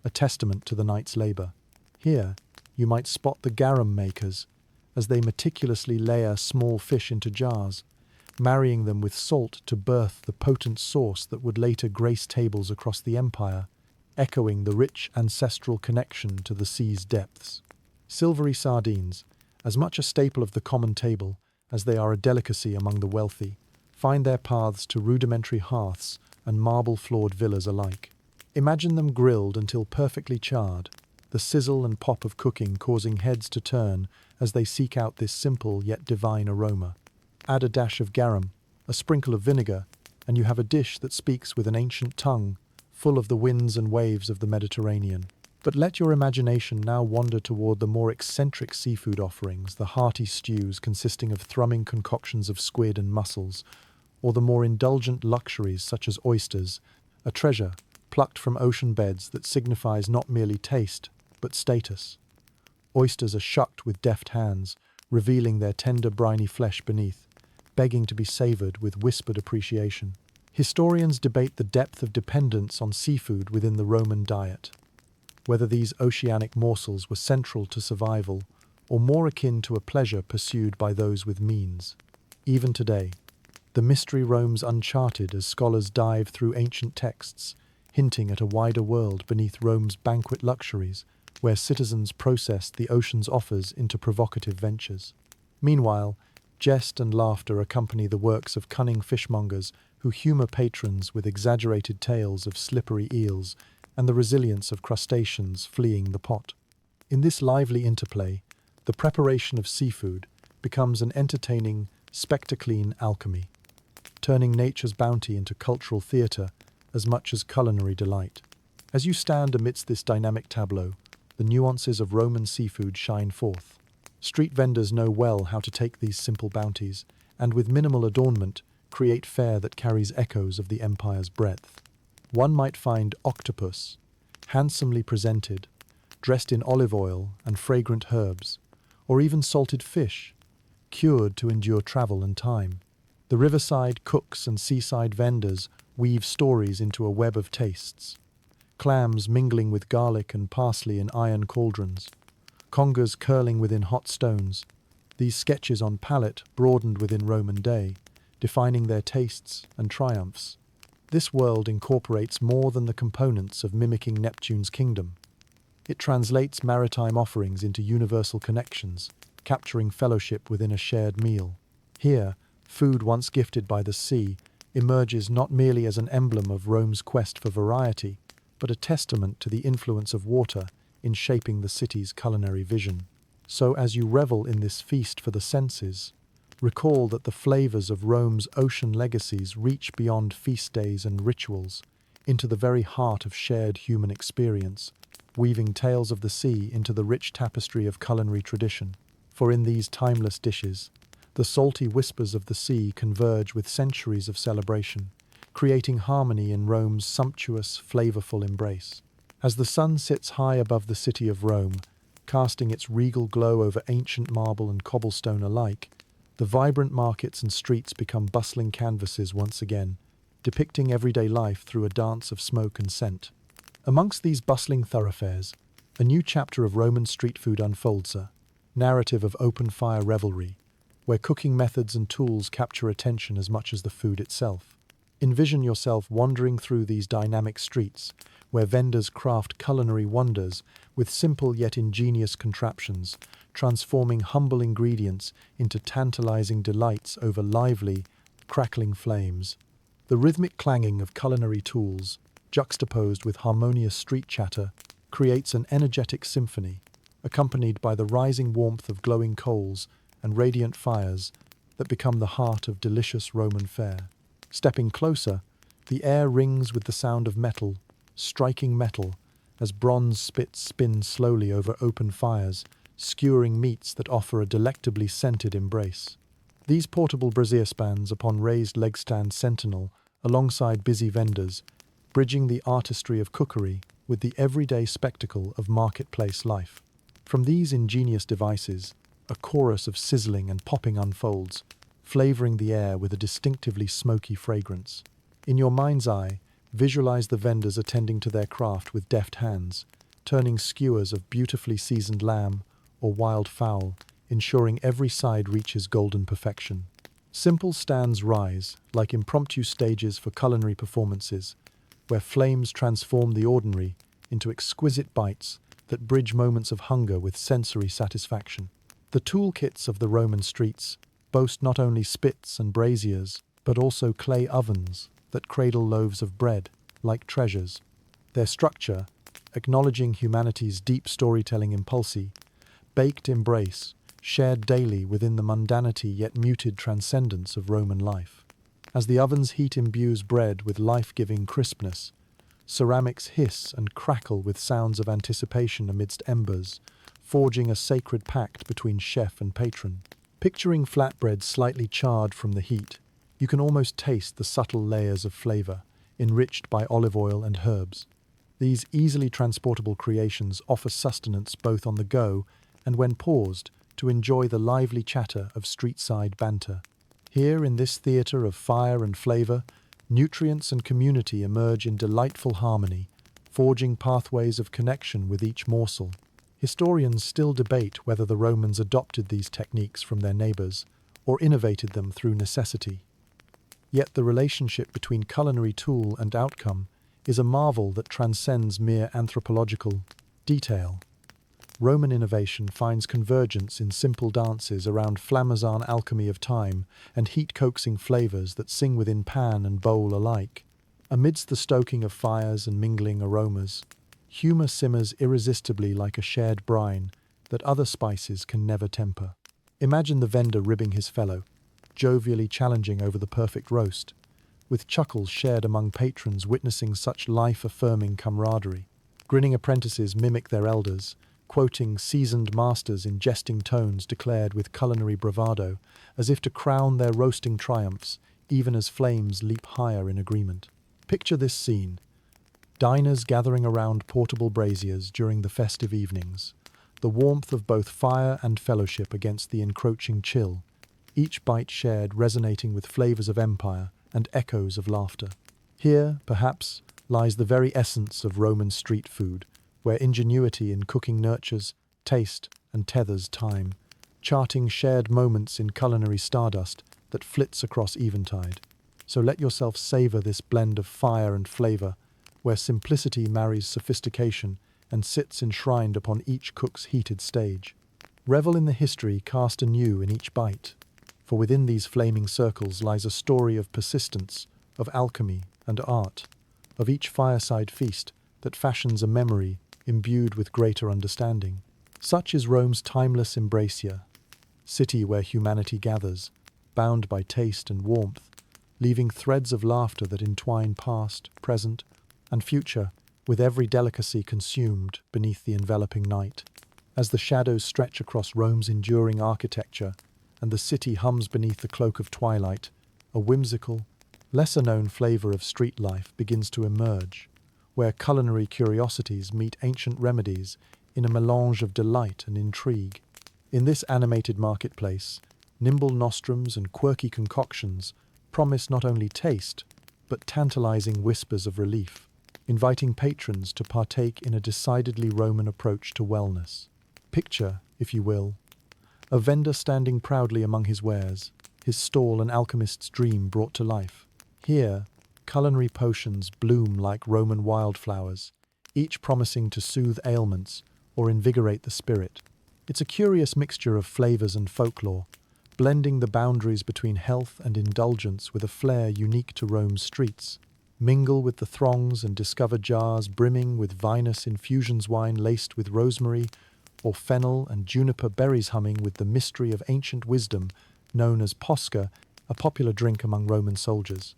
a testament to the night's labor. Here, you might spot the garum makers, as they meticulously layer small fish into jars, marrying them with salt to birth the potent sauce that would later grace tables across the empire, echoing the rich ancestral connection to the sea's depths. Silvery sardines, as much a staple of the common table as they are a delicacy among the wealthy, find their paths to rudimentary hearths and marble-floored villas alike. Imagine them grilled until perfectly charred, the sizzle and pop of cooking causing heads to turn as they seek out this simple yet divine aroma. Add a dash of garum, a sprinkle of vinegar, and you have a dish that speaks with an ancient tongue, full of the winds and waves of the Mediterranean. But let your imagination now wander toward the more eccentric seafood offerings, the hearty stews consisting of thrumming concoctions of squid and mussels, or the more indulgent luxuries such as oysters, a treasure plucked from ocean beds that signifies not merely taste, but status. Oysters are shucked with deft hands, revealing their tender briny flesh beneath, begging to be savored with whispered appreciation. Historians debate the depth of dependence on seafood within the Roman diet, whether these oceanic morsels were central to survival or more akin to a pleasure pursued by those with means. Even today, the mystery roams uncharted as scholars dive through ancient texts, hinting at a wider world beneath Rome's banquet luxuries, where citizens processed the ocean's offers into provocative ventures. Meanwhile, jest and laughter accompany the works of cunning fishmongers who humor patrons with exaggerated tales of slippery eels and the resilience of crustaceans fleeing the pot. In this lively interplay, the preparation of seafood becomes an entertaining, spectaclean alchemy, turning nature's bounty into cultural theatre as much as culinary delight. As you stand amidst this dynamic tableau, the nuances of Roman seafood shine forth. Street vendors know well how to take these simple bounties and, with minimal adornment, create fare that carries echoes of the empire's breadth. One might find octopus, handsomely presented, dressed in olive oil and fragrant herbs, or even salted fish, cured to endure travel and time. The riverside cooks and seaside vendors weave stories into a web of tastes. Clams mingling with garlic and parsley in iron cauldrons, congers curling within hot stones, these sketches on palate broadened within Roman day, defining their tastes and triumphs. This world incorporates more than the components of mimicking Neptune's kingdom. It translates maritime offerings into universal connections, capturing fellowship within a shared meal. Here, food once gifted by the sea emerges not merely as an emblem of Rome's quest for variety, but a testament to the influence of water in shaping the city's culinary vision. So as you revel in this feast for the senses, recall that the flavors of Rome's ocean legacies reach beyond feast days and rituals into the very heart of shared human experience, weaving tales of the sea into the rich tapestry of culinary tradition. For in these timeless dishes, the salty whispers of the sea converge with centuries of celebration, creating harmony in Rome's sumptuous, flavorful embrace. As the sun sits high above the city of Rome, casting its regal glow over ancient marble and cobblestone alike, the vibrant markets and streets become bustling canvases once again, depicting everyday life through a dance of smoke and scent. Amongst these bustling thoroughfares, a new chapter of Roman street food unfolds, a narrative of open-fire revelry, where cooking methods and tools capture attention as much as the food itself. Envision yourself wandering through these dynamic streets, where vendors craft culinary wonders with simple yet ingenious contraptions, transforming humble ingredients into tantalizing delights over lively, crackling flames. The rhythmic clanging of culinary tools, juxtaposed with harmonious street chatter, creates an energetic symphony, accompanied by the rising warmth of glowing coals and radiant fires that become the heart of delicious Roman fare. Stepping closer, the air rings with the sound of metal, striking metal, as bronze spits spin slowly over open fires, skewering meats that offer a delectably scented embrace. These portable brazier spans upon raised leg stand sentinel alongside busy vendors, bridging the artistry of cookery with the everyday spectacle of marketplace life. From these ingenious devices, a chorus of sizzling and popping unfolds, flavoring the air with a distinctively smoky fragrance. In your mind's eye, visualize the vendors attending to their craft with deft hands, turning skewers of beautifully seasoned lamb or wild fowl, ensuring every side reaches golden perfection. Simple stands rise, like impromptu stages for culinary performances, where flames transform the ordinary into exquisite bites that bridge moments of hunger with sensory satisfaction. The toolkits of the Roman streets boast not only spits and braziers, but also clay ovens that cradle loaves of bread like treasures. Their structure, acknowledging humanity's deep storytelling impulse, baked embrace, shared daily within the mundanity yet muted transcendence of Roman life. As the oven's heat imbues bread with life-giving crispness, ceramics hiss and crackle with sounds of anticipation amidst embers, forging a sacred pact between chef and patron. Picturing flatbreads slightly charred from the heat, you can almost taste the subtle layers of flavor, enriched by olive oil and herbs. These easily transportable creations offer sustenance both on the go and when paused to enjoy the lively chatter of street-side banter. Here, in this theater of fire and flavor, nutrients and community emerge in delightful harmony, forging pathways of connection with each morsel. Historians still debate whether the Romans adopted these techniques from their neighbors or innovated them through necessity. Yet the relationship between culinary tool and outcome is a marvel that transcends mere anthropological detail. Roman innovation finds convergence in simple dances around flamazan alchemy of time and heat-coaxing flavors that sing within pan and bowl alike. Amidst the stoking of fires and mingling aromas, humor simmers irresistibly like a shared brine that other spices can never temper. Imagine the vendor ribbing his fellow, jovially challenging over the perfect roast, with chuckles shared among patrons witnessing such life-affirming camaraderie. Grinning apprentices mimic their elders, quoting seasoned masters in jesting tones declared with culinary bravado, as if to crown their roasting triumphs, even as flames leap higher in agreement. Picture this scene: diners gathering around portable braziers during the festive evenings, the warmth of both fire and fellowship against the encroaching chill, each bite shared resonating with flavors of empire and echoes of laughter. Here, perhaps, lies the very essence of Roman street food, where ingenuity in cooking nurtures taste and tethers time, charting shared moments in culinary stardust that flits across eventide. So let yourself savor this blend of fire and flavor, where simplicity marries sophistication and sits enshrined upon each cook's heated stage. Revel in the history cast anew in each bite, for within these flaming circles lies a story of persistence, of alchemy and art, of each fireside feast that fashions a memory imbued with greater understanding. Such is Rome's timeless embracia, city where humanity gathers, bound by taste and warmth, leaving threads of laughter that entwine past, present, and future with every delicacy consumed beneath the enveloping night. As the shadows stretch across Rome's enduring architecture and the city hums beneath the cloak of twilight, a whimsical, lesser-known flavor of street life begins to emerge, where culinary curiosities meet ancient remedies in a melange of delight and intrigue. In this animated marketplace, nimble nostrums and quirky concoctions promise not only taste, but tantalizing whispers of relief, inviting patrons to partake in a decidedly Roman approach to wellness. Picture, if you will, a vendor standing proudly among his wares, his stall an alchemist's dream brought to life. Here, culinary potions bloom like Roman wildflowers, each promising to soothe ailments or invigorate the spirit. It's a curious mixture of flavors and folklore, blending the boundaries between health and indulgence with a flair unique to Rome's streets. Mingle with the throngs and discover jars brimming with vinous infusions wine laced with rosemary, or fennel and juniper berries humming with the mystery of ancient wisdom known as posca, a popular drink among Roman soldiers.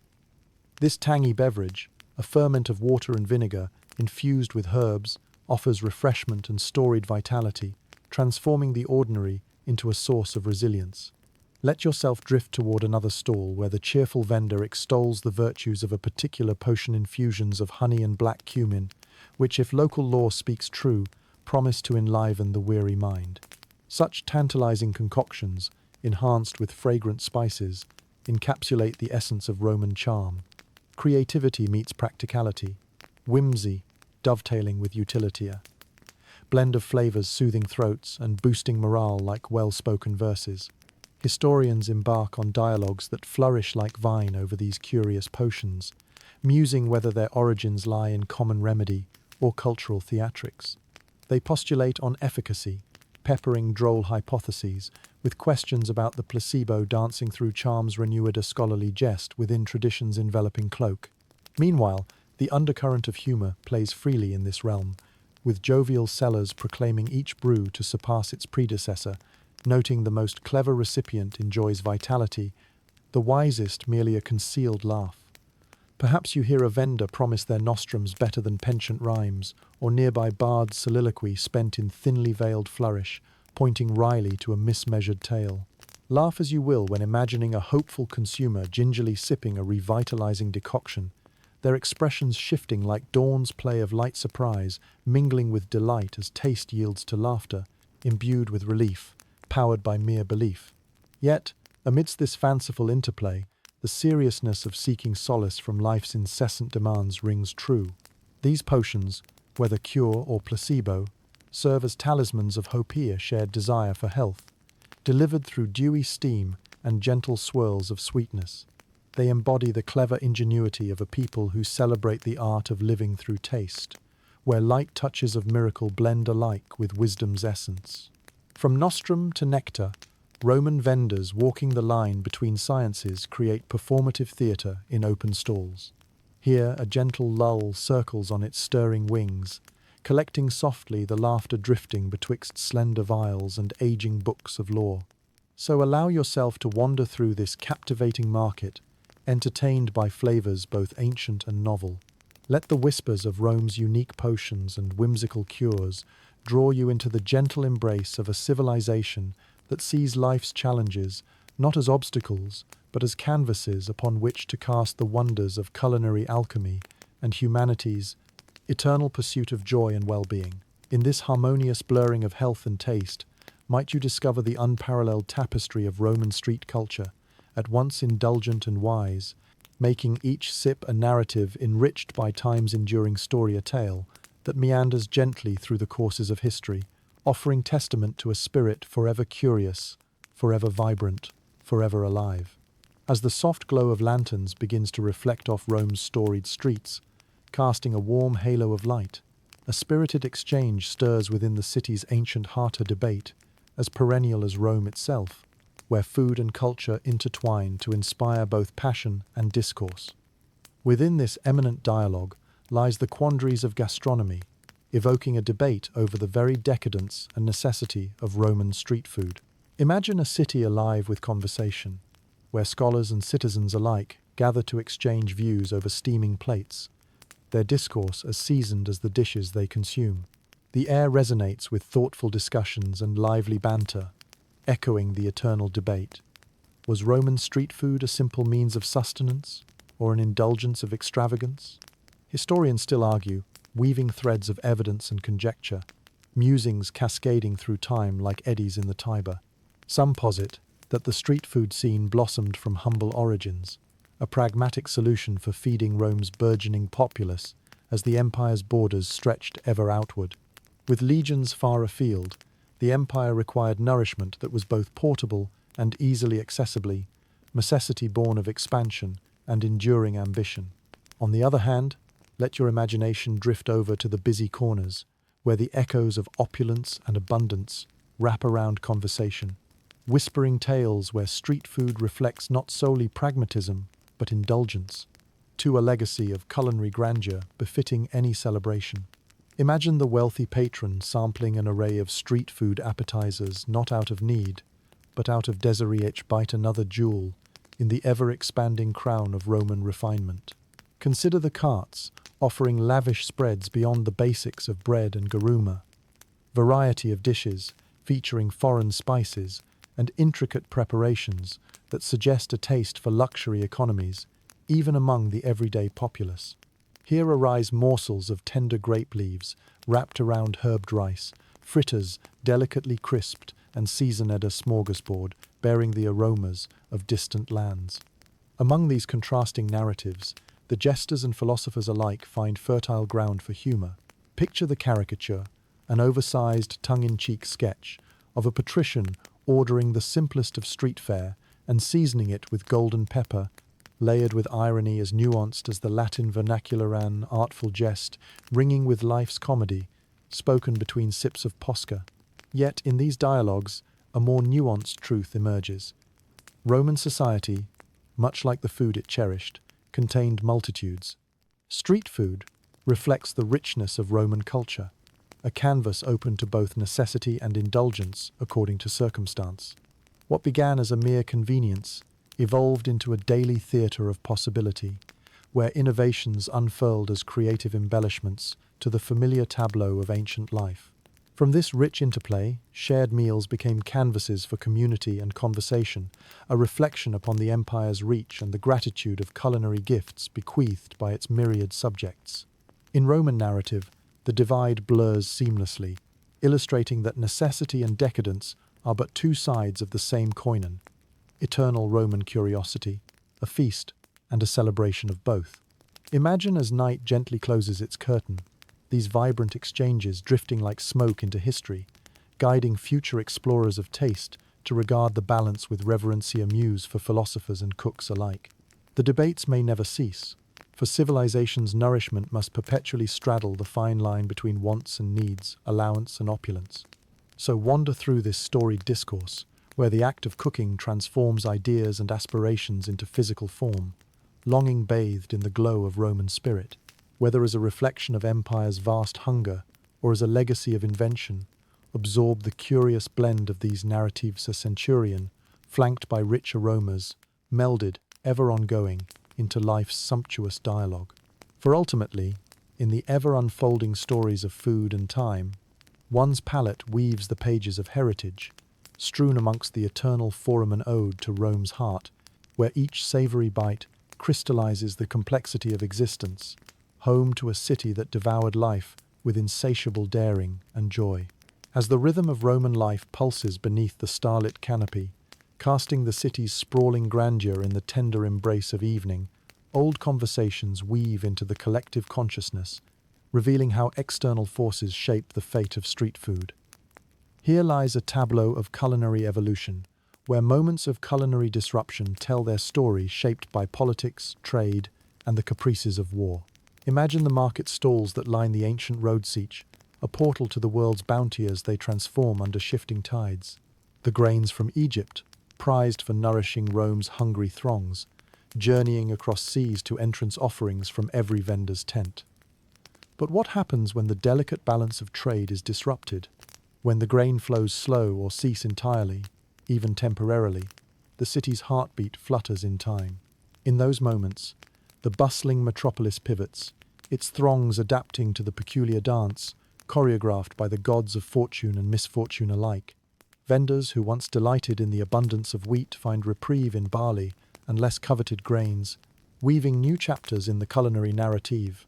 This tangy beverage, a ferment of water and vinegar infused with herbs, offers refreshment and storied vitality, transforming the ordinary into a source of resilience. Let yourself drift toward another stall where the cheerful vendor extols the virtues of a particular potion infusions of honey and black cumin, which, if local lore speaks true, promise to enliven the weary mind. Such tantalizing concoctions, enhanced with fragrant spices, encapsulate the essence of Roman charm. Creativity meets practicality, whimsy dovetailing with utility, blend of flavors soothing throats and boosting morale like well-spoken verses. Historians embark on dialogues that flourish like vine over these curious potions, musing whether their origins lie in common remedy or cultural theatrics. They postulate on efficacy, peppering droll hypotheses, with questions about the placebo dancing through charms renewed a scholarly jest within tradition's enveloping cloak. Meanwhile, the undercurrent of humor plays freely in this realm, with jovial sellers proclaiming each brew to surpass its predecessor, noting the most clever recipient enjoys vitality, the wisest merely a concealed laugh. Perhaps you hear a vendor promise their nostrums better than penchant rhymes, or nearby bard's soliloquy spent in thinly veiled flourish, pointing wryly to a mismeasured tale. Laugh as you will when imagining a hopeful consumer gingerly sipping a revitalizing decoction, their expressions shifting like dawn's play of light surprise, mingling with delight as taste yields to laughter, imbued with relief, powered by mere belief. Yet, amidst this fanciful interplay, the seriousness of seeking solace from life's incessant demands rings true. These potions, whether cure or placebo, serve as talismans of hopea shared desire for health, delivered through dewy steam and gentle swirls of sweetness. They embody the clever ingenuity of a people who celebrate the art of living through taste, where light touches of miracle blend alike with wisdom's essence. From nostrum to nectar, Roman vendors walking the line between sciences create performative theatre in open stalls. Here a gentle lull circles on its stirring wings, collecting softly the laughter drifting betwixt slender vials and aging books of lore. So allow yourself to wander through this captivating market, entertained by flavors both ancient and novel. Let the whispers of Rome's unique potions and whimsical cures draw you into the gentle embrace of a civilization that sees life's challenges not as obstacles, but as canvases upon which to cast the wonders of culinary alchemy and humanity's eternal pursuit of joy and well-being. In this harmonious blurring of health and taste, might you discover the unparalleled tapestry of Roman street culture, at once indulgent and wise, making each sip a narrative enriched by time's enduring story, a tale that meanders gently through the courses of history, offering testament to a spirit forever curious, forever vibrant, forever alive. As the soft glow of lanterns begins to reflect off Rome's storied streets, casting a warm halo of light, a spirited exchange stirs within the city's ancient heart, a debate, as perennial as Rome itself, where food and culture intertwine to inspire both passion and discourse. Within this eminent dialogue lies the quandaries of gastronomy, evoking a debate over the very decadence and necessity of Roman street food. Imagine a city alive with conversation, where scholars and citizens alike gather to exchange views over steaming plates, their discourse as seasoned as the dishes they consume. The air resonates with thoughtful discussions and lively banter, echoing the eternal debate. Was Roman street food a simple means of sustenance, or an indulgence of extravagance? Historians still argue, weaving threads of evidence and conjecture, musings cascading through time like eddies in the Tiber. Some posit that the street food scene blossomed from humble origins, a pragmatic solution for feeding Rome's burgeoning populace as the empire's borders stretched ever outward. With legions far afield, the empire required nourishment that was both portable and easily accessible, necessity born of expansion and enduring ambition. On the other hand, let your imagination drift over to the busy corners, where the echoes of opulence and abundance wrap around conversation, whispering tales where street food reflects not solely pragmatism, but indulgence, to a legacy of culinary grandeur befitting any celebration. Imagine the wealthy patron sampling an array of street food appetizers not out of need, but out of desire, each bite another jewel in the ever-expanding crown of Roman refinement. Consider the carts, offering lavish spreads beyond the basics of bread and garuma, variety of dishes featuring foreign spices and intricate preparations that suggest a taste for luxury economies, even among the everyday populace. Here arise morsels of tender grape leaves wrapped around herbed rice, fritters delicately crisped and seasoned at a smorgasbord bearing the aromas of distant lands. Among these contrasting narratives, the jesters and philosophers alike find fertile ground for humor. Picture the caricature, an oversized tongue-in-cheek sketch of a patrician ordering the simplest of street fare and seasoning it with golden pepper, layered with irony as nuanced as the Latin vernacular, an artful jest, ringing with life's comedy, spoken between sips of posca. Yet in these dialogues, a more nuanced truth emerges. Roman society, much like the food it cherished, contained multitudes. Street food reflects the richness of Roman culture, a canvas open to both necessity and indulgence according to circumstance. What began as a mere convenience evolved into a daily theatre of possibility, where innovations unfurled as creative embellishments to the familiar tableau of ancient life. From this rich interplay, shared meals became canvases for community and conversation, a reflection upon the empire's reach and the gratitude of culinary gifts bequeathed by its myriad subjects. In Roman narrative, the divide blurs seamlessly, illustrating that necessity and decadence are but two sides of the same coin, eternal Roman curiosity, a feast and a celebration of both. Imagine as night gently closes its curtain, these vibrant exchanges drifting like smoke into history, guiding future explorers of taste to regard the balance with reverencia muse for philosophers and cooks alike. The debates may never cease, for civilization's nourishment must perpetually straddle the fine line between wants and needs, allowance and opulence. So wander through this storied discourse, where the act of cooking transforms ideas and aspirations into physical form, longing bathed in the glow of Roman spirit. Whether as a reflection of empire's vast hunger or as a legacy of invention, absorb the curious blend of these narratives a centurion, flanked by rich aromas, melded, ever ongoing, into life's sumptuous dialogue. For ultimately, in the ever-unfolding stories of food and time, one's palate weaves the pages of heritage, strewn amongst the eternal foramen ode to Rome's heart, where each savory bite crystallizes the complexity of existence, home to a city that devoured life with insatiable daring and joy. As the rhythm of Roman life pulses beneath the starlit canopy, casting the city's sprawling grandeur in the tender embrace of evening, old conversations weave into the collective consciousness, revealing how external forces shape the fate of street food. Here lies a tableau of culinary evolution, where moments of culinary disruption tell their story shaped by politics, trade, and the caprices of war. Imagine the market stalls that line the ancient road siege, a portal to the world's bounty as they transform under shifting tides. The grains from Egypt, prized for nourishing Rome's hungry throngs, journeying across seas to entrance offerings from every vendor's tent. But what happens when the delicate balance of trade is disrupted? When the grain flows slow or cease entirely, even temporarily, the city's heartbeat flutters in time. In those moments, the bustling metropolis pivots, its throngs adapting to the peculiar dance, choreographed by the gods of fortune and misfortune alike. Vendors who once delighted in the abundance of wheat find reprieve in barley and less coveted grains, weaving new chapters in the culinary narrative,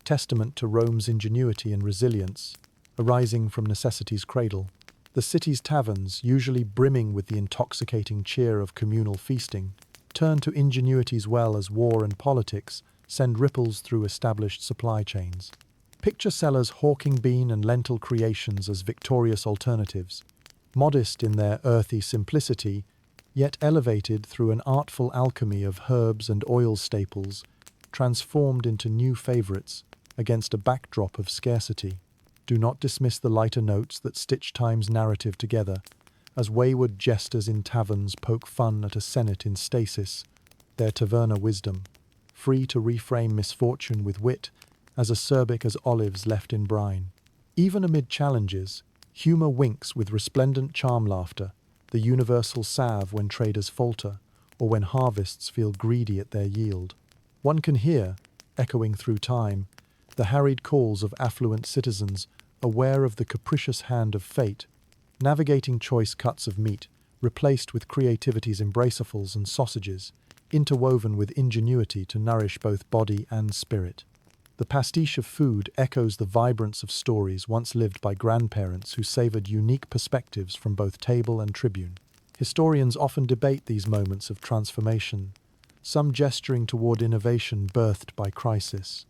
testament to Rome's ingenuity and resilience, arising from necessity's cradle. The city's taverns, usually brimming with the intoxicating cheer of communal feasting, turn to ingenuity's well as war and politics send ripples through established supply chains. Picture sellers hawking bean and lentil creations as victorious alternatives, modest in their earthy simplicity, yet elevated through an artful alchemy of herbs and oil staples, transformed into new favorites against a backdrop of scarcity. Do not dismiss the lighter notes that stitch time's narrative together, as wayward jesters in taverns poke fun at a senate in stasis, their taverna wisdom, free to reframe misfortune with wit, as acerbic as olives left in brine. Even amid challenges, humor winks with resplendent charm laughter, the universal salve when traders falter, or when harvests feel greedy at their yield. One can hear, echoing through time, the harried calls of affluent citizens aware of the capricious hand of fate, navigating choice cuts of meat, replaced with creativity's embracefuls and sausages, interwoven with ingenuity to nourish both body and spirit. The pastiche of food echoes the vibrance of stories once lived by grandparents who savored unique perspectives from both table and tribune. Historians often debate these moments of transformation, some gesturing toward innovation birthed by crisis,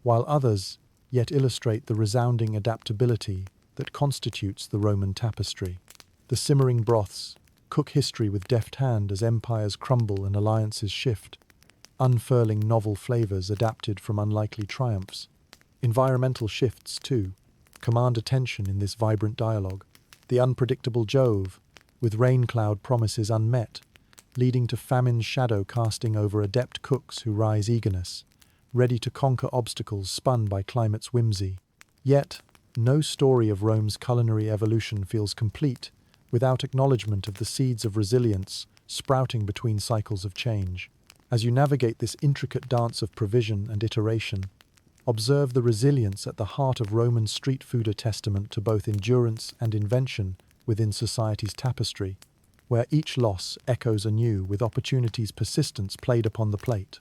while others yet illustrate the resounding adaptability that constitutes the Roman tapestry. The simmering broths cook history with deft hand as empires crumble and alliances shift, unfurling novel flavors adapted from unlikely triumphs. Environmental shifts, too, command attention in this vibrant dialogue. The unpredictable Jove, with rain cloud promises unmet, leading to famine's shadow casting over adept cooks who rise eagerness, ready to conquer obstacles spun by climate's whimsy. Yet, no story of Rome's culinary evolution feels complete without acknowledgement of the seeds of resilience sprouting between cycles of change. As you navigate this intricate dance of provision and iteration, observe the resilience at the heart of Roman street food, a testament to both endurance and invention within society's tapestry, where each loss echoes anew with opportunity's persistence played upon the plate.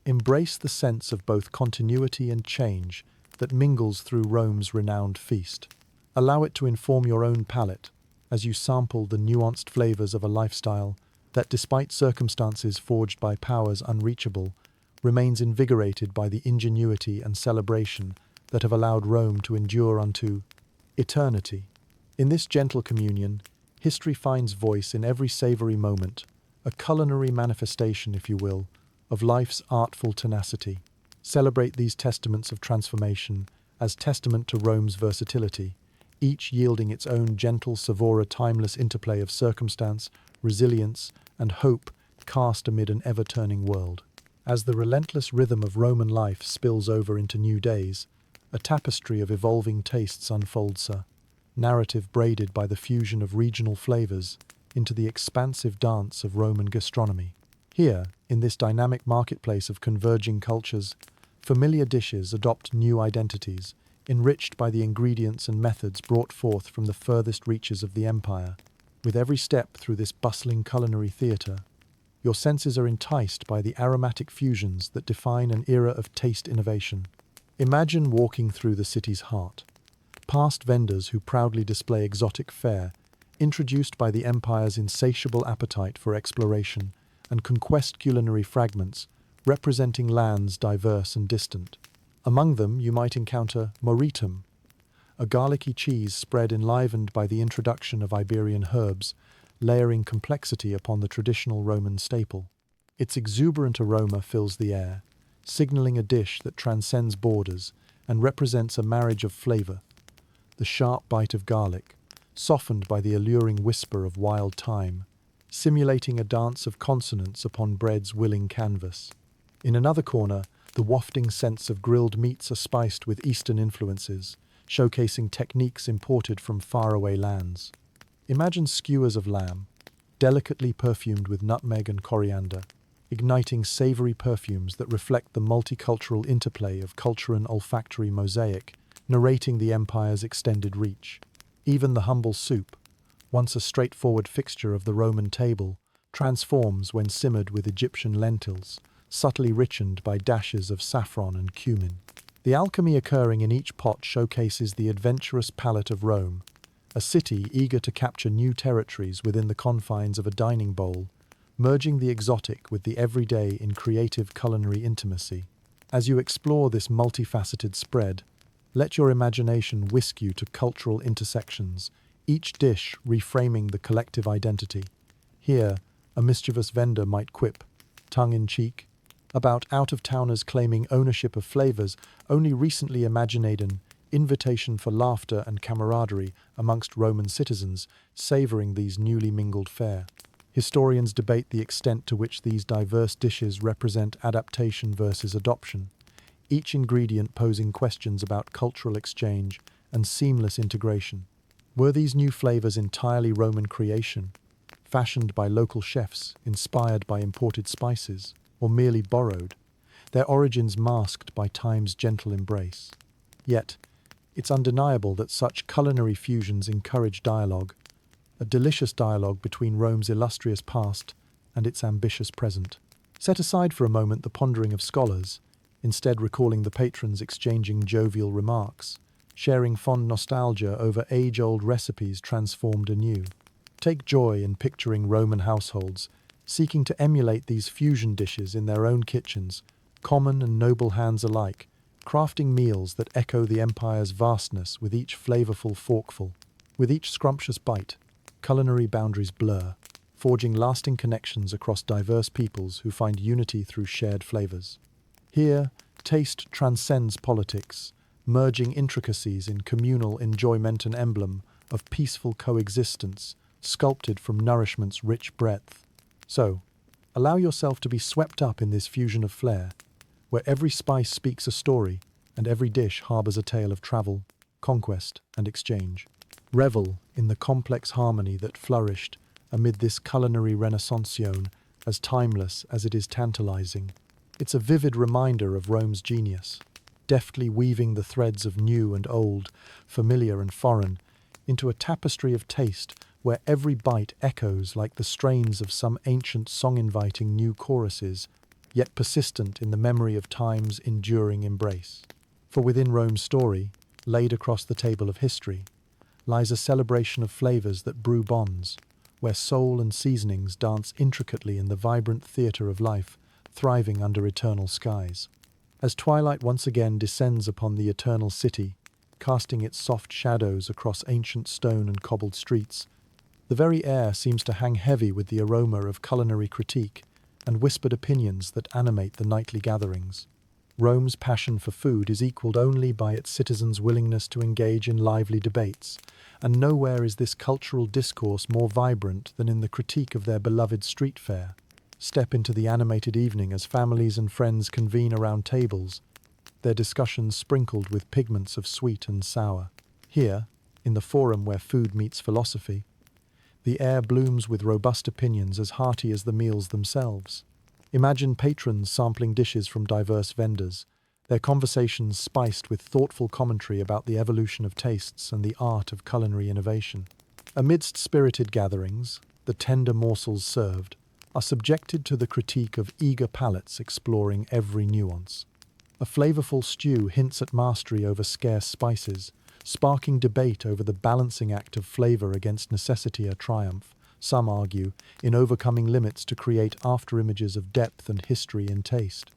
Embrace the sense of both continuity and change that mingles through Rome's renowned feast. Allow it to inform your own palate as you sample the nuanced flavors of a lifestyle that, despite circumstances forged by powers unreachable, remains invigorated by the ingenuity and celebration that have allowed Rome to endure unto eternity. In this gentle communion, history finds voice in every savory moment, a culinary manifestation, if you will, of life's artful tenacity. Celebrate these testaments of transformation as testament to Rome's versatility, each yielding its own gentle, savora, timeless interplay of circumstance, resilience, and hope cast amid an ever-turning world. As the relentless rhythm of Roman life spills over into new days, a tapestry of evolving tastes unfolds, a narrative braided by the fusion of regional flavors into the expansive dance of Roman gastronomy. Here, in this dynamic marketplace of converging cultures, familiar dishes adopt new identities, enriched by the ingredients and methods brought forth from the furthest reaches of the empire. With every step through this bustling culinary theatre, your senses are enticed by the aromatic fusions that define an era of taste innovation. Imagine walking through the city's heart, past vendors who proudly display exotic fare, introduced by the empire's insatiable appetite for exploration, and conquest culinary fragments, representing lands diverse and distant. Among them you might encounter moritum, a garlicky cheese spread enlivened by the introduction of Iberian herbs, layering complexity upon the traditional Roman staple. Its exuberant aroma fills the air, signaling a dish that transcends borders and represents a marriage of flavor. The sharp bite of garlic, softened by the alluring whisper of wild thyme, simulating a dance of consonants upon bread's willing canvas. In another corner, the wafting scents of grilled meats are spiced with Eastern influences, showcasing techniques imported from faraway lands. Imagine skewers of lamb, delicately perfumed with nutmeg and coriander, igniting savory perfumes that reflect the multicultural interplay of culture and olfactory mosaic, narrating the empire's extended reach. Even the humble soup, once a straightforward fixture of the Roman table, transforms when simmered with Egyptian lentils, subtly richened by dashes of saffron and cumin. The alchemy occurring in each pot showcases the adventurous palate of Rome, a city eager to capture new territories within the confines of a dining bowl, merging the exotic with the everyday in creative culinary intimacy. As you explore this multifaceted spread, let your imagination whisk you to cultural intersections, each dish reframing the collective identity. Here, a mischievous vendor might quip, tongue-in-cheek, about out-of-towners claiming ownership of flavors only recently imaginated, an invitation for laughter and camaraderie amongst Roman citizens, savoring these newly mingled fare. Historians debate the extent to which these diverse dishes represent adaptation versus adoption, each ingredient posing questions about cultural exchange and seamless integration. Were these new flavors entirely Roman creation, fashioned by local chefs, inspired by imported spices, or merely borrowed, their origins masked by time's gentle embrace? Yet, it's undeniable that such culinary fusions encourage dialogue, a delicious dialogue between Rome's illustrious past and its ambitious present. Set aside for a moment the pondering of scholars, instead recalling the patrons exchanging jovial remarks, sharing fond nostalgia over age-old recipes transformed anew. Take joy in picturing Roman households, seeking to emulate these fusion dishes in their own kitchens, common and noble hands alike, crafting meals that echo the empire's vastness with each flavorful forkful. With each scrumptious bite, culinary boundaries blur, forging lasting connections across diverse peoples who find unity through shared flavors. Here, taste transcends politics, merging intricacies in communal enjoyment, an emblem of peaceful coexistence, sculpted from nourishment's rich breadth. So, allow yourself to be swept up in this fusion of flair, where every spice speaks a story and every dish harbors a tale of travel, conquest, and exchange. Revel in the complex harmony that flourished amid this culinary renaissance, as timeless as it is tantalizing. It's a vivid reminder of Rome's genius, deftly weaving the threads of new and old, familiar and foreign, into a tapestry of taste where every bite echoes like the strains of some ancient song inviting new choruses, yet persistent in the memory of time's enduring embrace. For within Rome's story, laid across the table of history, lies a celebration of flavors that brew bonds, where soul and seasonings dance intricately in the vibrant theater of life, thriving under eternal skies. As twilight once again descends upon the eternal city, casting its soft shadows across ancient stone and cobbled streets, the very air seems to hang heavy with the aroma of culinary critique and whispered opinions that animate the nightly gatherings. Rome's passion for food is equaled only by its citizens' willingness to engage in lively debates, and nowhere is this cultural discourse more vibrant than in the critique of their beloved street fare. step into the animated evening as families and friends convene around tables, their discussions sprinkled with pigments of sweet and sour. Here, in the forum where food meets philosophy, the air blooms with robust opinions as hearty as the meals themselves. Imagine patrons sampling dishes from diverse vendors, their conversations spiced with thoughtful commentary about the evolution of tastes and the art of culinary innovation. Amidst spirited gatherings, the tender morsels served are subjected to the critique of eager palates exploring every nuance. A flavorful stew hints at mastery over scarce spices, sparking debate over the balancing act of flavor against necessity or triumph, some argue, in overcoming limits to create afterimages of depth and history in taste.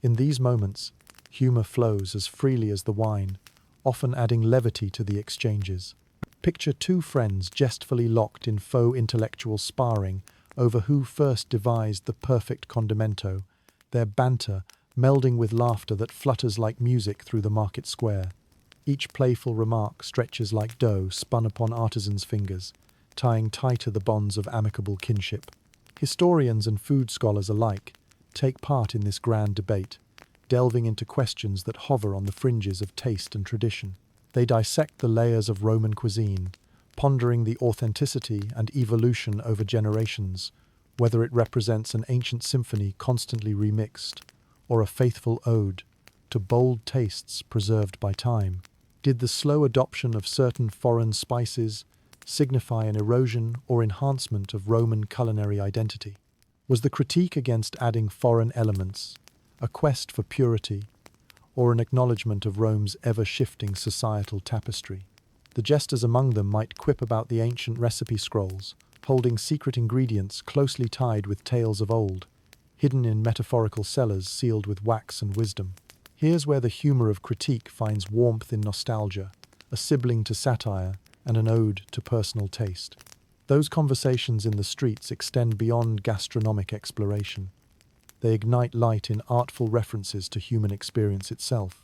In these moments, humor flows as freely as the wine, often adding levity to the exchanges. Picture two friends jestfully locked in faux intellectual sparring over who first devised the perfect condimento, their banter melding with laughter that flutters like music through the market square. Each playful remark stretches like dough spun upon artisans' fingers, tying tighter the bonds of amicable kinship. Historians and food scholars alike take part in this grand debate, delving into questions that hover on the fringes of taste and tradition. They dissect the layers of Roman cuisine, pondering the authenticity and evolution over generations, whether it represents an ancient symphony constantly remixed, or a faithful ode to bold tastes preserved by time. Did the slow adoption of certain foreign spices signify an erosion or enhancement of Roman culinary identity? Was the critique against adding foreign elements a quest for purity, or an acknowledgement of Rome's ever-shifting societal tapestry? The jesters among them might quip about the ancient recipe scrolls, holding secret ingredients closely tied with tales of old, hidden in metaphorical cellars sealed with wax and wisdom. Here's where the humor of critique finds warmth in nostalgia, a sibling to satire and an ode to personal taste. Those conversations in the streets extend beyond gastronomic exploration. They ignite light in artful references to human experience itself,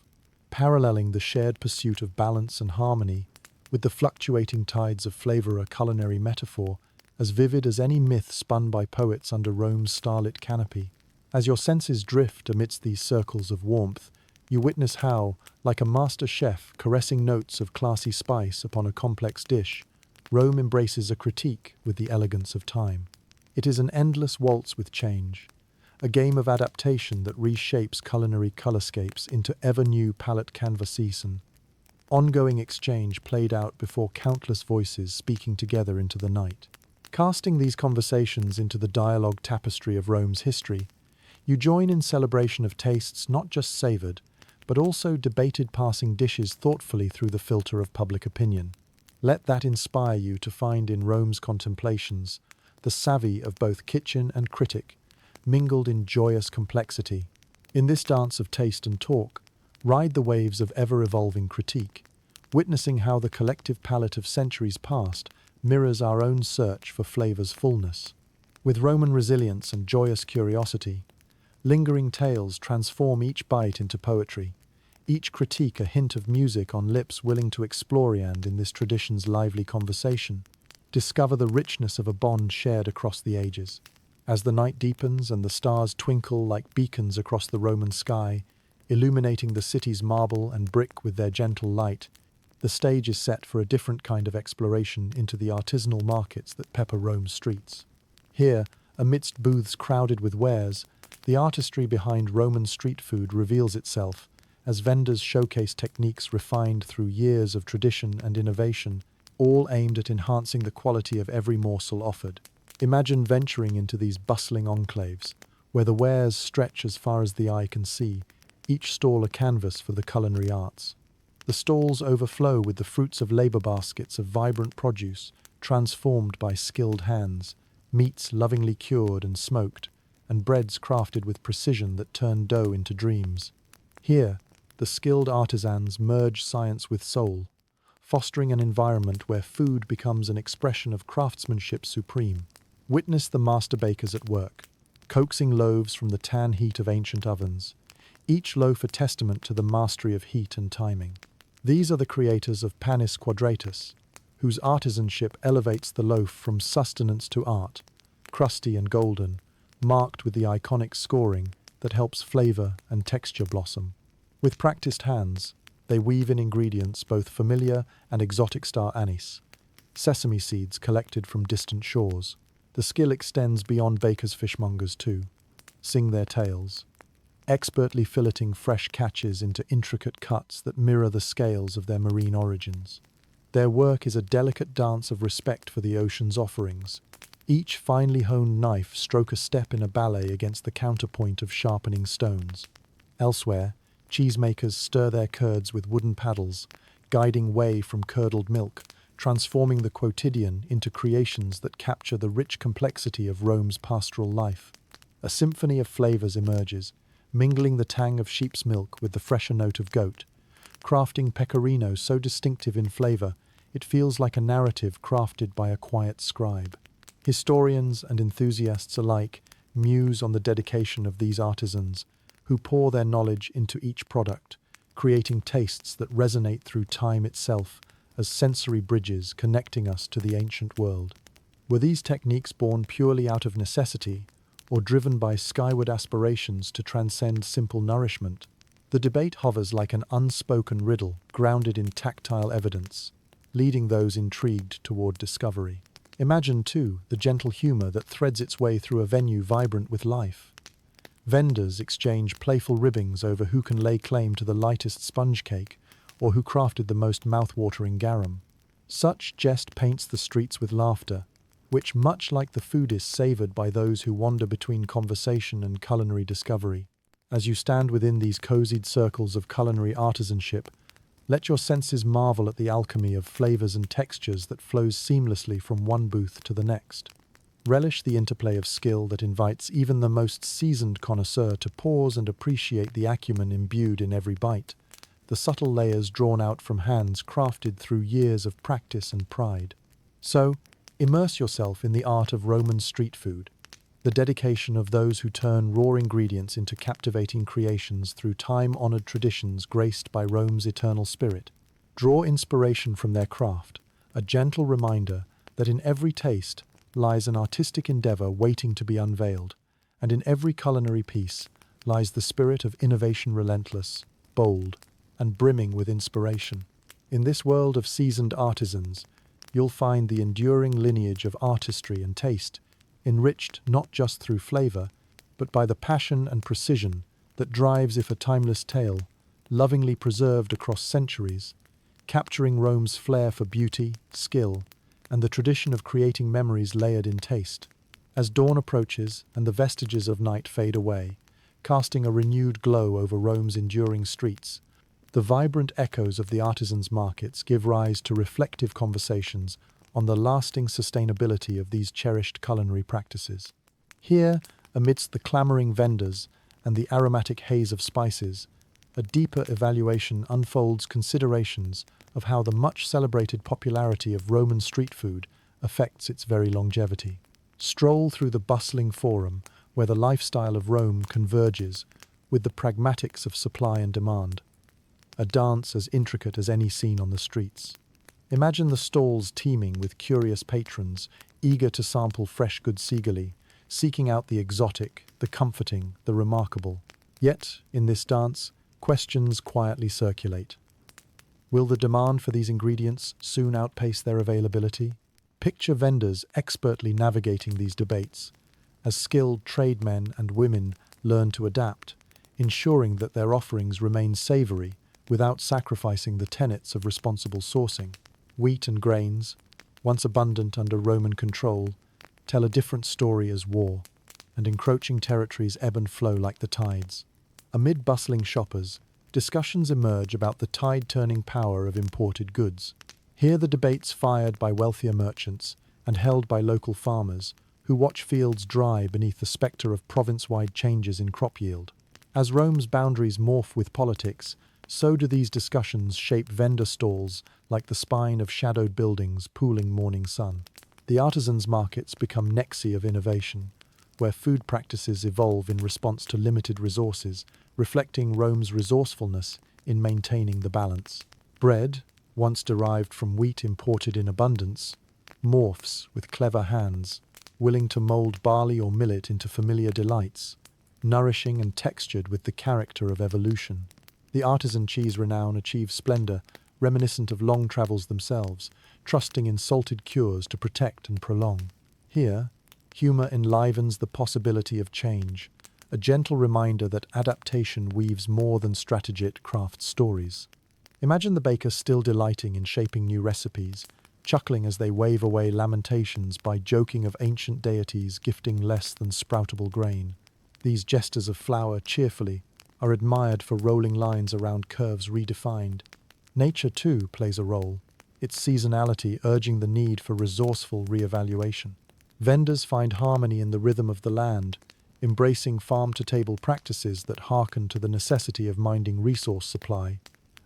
paralleling the shared pursuit of balance and harmony with the fluctuating tides of flavor, a culinary metaphor as vivid as any myth spun by poets under Rome's starlit canopy. As your senses drift amidst these circles of warmth, you witness how, like a master chef caressing notes of classy spice upon a complex dish, Rome embraces a critique with the elegance of time. It is an endless waltz with change, a game of adaptation that reshapes culinary colorscapes into ever-new palette canvases, an ongoing exchange played out before countless voices speaking together into the night. Casting these conversations into the dialogue tapestry of Rome's history, you join in celebration of tastes not just savored, but also debated, passing dishes thoughtfully through the filter of public opinion. Let that inspire you to find in Rome's contemplations the savvy of both kitchen and critic, mingled in joyous complexity. In this dance of taste and talk, ride the waves of ever-evolving critique, witnessing how the collective palate of centuries past mirrors our own search for flavor's fullness. With Roman resilience and joyous curiosity, lingering tales transform each bite into poetry, each critique a hint of music on lips willing to explore and in this tradition's lively conversation. Discover the richness of a bond shared across the ages. As the night deepens and the stars twinkle like beacons across the Roman sky, illuminating the city's marble and brick with their gentle light, the stage is set for a different kind of exploration into the artisanal markets that pepper Rome's streets. Here, amidst booths crowded with wares, the artistry behind Roman street food reveals itself as vendors showcase techniques refined through years of tradition and innovation, all aimed at enhancing the quality of every morsel offered. Imagine venturing into these bustling enclaves, where the wares stretch as far as the eye can see, each stall a canvas for the culinary arts. The stalls overflow with the fruits of labor baskets of vibrant produce, transformed by skilled hands, meats lovingly cured and smoked, and breads crafted with precision that turn dough into dreams. Here, the skilled artisans merge science with soul, fostering an environment where food becomes an expression of craftsmanship supreme. Witness the master bakers at work, coaxing loaves from the tan heat of ancient ovens, each loaf a testament to the mastery of heat and timing. These are the creators of panis quadratus, whose artisanship elevates the loaf from sustenance to art, crusty and golden, marked with the iconic scoring that helps flavor and texture blossom. With practiced hands, they weave in ingredients both familiar and exotic star anise, sesame seeds collected from distant shores. The skill extends beyond bakers' fishmongers too. Sing their tales, expertly filleting fresh catches into intricate cuts that mirror the scales of their marine origins. Their work is a delicate dance of respect for the ocean's offerings. Each finely honed knife stroke a step in a ballet against the counterpoint of sharpening stones. Elsewhere, cheesemakers stir their curds with wooden paddles, guiding whey from curdled milk, transforming the quotidian into creations that capture the rich complexity of Rome's pastoral life. A symphony of flavors emerges, mingling the tang of sheep's milk with the fresher note of goat, crafting pecorino so distinctive in flavor it feels like a narrative crafted by a quiet scribe. Historians and enthusiasts alike muse on the dedication of these artisans, who pour their knowledge into each product, creating tastes that resonate through time itself as sensory bridges connecting us to the ancient world. Were these techniques born purely out of necessity, or driven by skyward aspirations to transcend simple nourishment? The debate hovers like an unspoken riddle grounded in tactile evidence, leading those intrigued toward discovery. Imagine, too, the gentle humor that threads its way through a venue vibrant with life. Vendors exchange playful ribbings over who can lay claim to the lightest sponge cake or who crafted the most mouth-watering garum. Such jest paints the streets with laughter, which, much like the food, is savored by those who wander between conversation and culinary discovery. As you stand within these cozied circles of culinary artisanship, let your senses marvel at the alchemy of flavors and textures that flows seamlessly from one booth to the next. Relish the interplay of skill that invites even the most seasoned connoisseur to pause and appreciate the acumen imbued in every bite, the subtle layers drawn out from hands crafted through years of practice and pride. So, immerse yourself in the art of Roman street food, the dedication of those who turn raw ingredients into captivating creations through time-honored traditions graced by Rome's eternal spirit. Draw inspiration from their craft, a gentle reminder that in every taste lies an artistic endeavor waiting to be unveiled, and in every culinary piece lies the spirit of innovation, relentless, bold, and brimming with inspiration. In this world of seasoned artisans, you'll find the enduring lineage of artistry and taste, enriched not just through flavor, but by the passion and precision that drives if a timeless tale, lovingly preserved across centuries, capturing Rome's flair for beauty, skill, and the tradition of creating memories layered in taste. As dawn approaches and the vestiges of night fade away, casting a renewed glow over Rome's enduring streets, the vibrant echoes of the artisans' markets give rise to reflective conversations on the lasting sustainability of these cherished culinary practices. Here, amidst the clamoring vendors and the aromatic haze of spices, a deeper evaluation unfolds considerations of how the much-celebrated popularity of Roman street food affects its very longevity. Stroll through the bustling forum where the lifestyle of Rome converges with the pragmatics of supply and demand, a dance as intricate as any seen on the streets. Imagine the stalls teeming with curious patrons, eager to sample fresh goods eagerly, seeking out the exotic, the comforting, the remarkable. Yet, in this dance, questions quietly circulate. Will the demand for these ingredients soon outpace their availability? Picture vendors expertly navigating these debates, as skilled tradesmen and women learn to adapt, ensuring that their offerings remain savory without sacrificing the tenets of responsible sourcing. Wheat and grains, once abundant under Roman control, tell a different story as war, and encroaching territories ebb and flow like the tides. Amid bustling shoppers, discussions emerge about the tide-turning power of imported goods. Here the debates fired by wealthier merchants and held by local farmers, who watch fields dry beneath the spectre of province-wide changes in crop yield. As Rome's boundaries morph with politics, so do these discussions shape vendor stalls like the spine of shadowed buildings pooling morning sun. The artisans' markets become nexi of innovation, where food practices evolve in response to limited resources, reflecting Rome's resourcefulness in maintaining the balance. Bread, once derived from wheat imported in abundance, morphs with clever hands, willing to mold barley or millet into familiar delights, nourishing and textured with the character of evolution. The artisan cheese renown achieves splendor, reminiscent of long travels themselves, trusting in salted cures to protect and prolong. Here, humor enlivens the possibility of change, a gentle reminder that adaptation weaves more than strategic craft stories. Imagine the baker still delighting in shaping new recipes, chuckling as they wave away lamentations by joking of ancient deities gifting less than sproutable grain. These jesters of flour cheerfully are admired for rolling lines around curves redefined. Nature, too, plays a role, its seasonality urging the need for resourceful re-evaluation. Vendors find harmony in the rhythm of the land, embracing farm-to-table practices that hearken to the necessity of minding resource supply,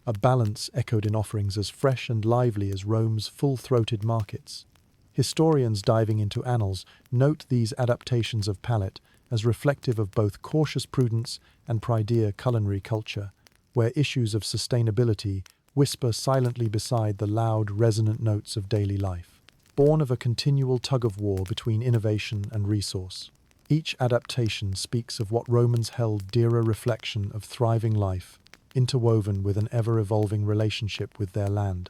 a balance echoed in offerings as fresh and lively as Rome's full-throated markets. Historians diving into annals note these adaptations of palate as reflective of both cautious prudence and pridea culinary culture, where issues of sustainability whisper silently beside the loud, resonant notes of daily life. Born of a continual tug-of-war between innovation and resource, each adaptation speaks of what Romans held dearer: reflection of thriving life, interwoven with an ever-evolving relationship with their land.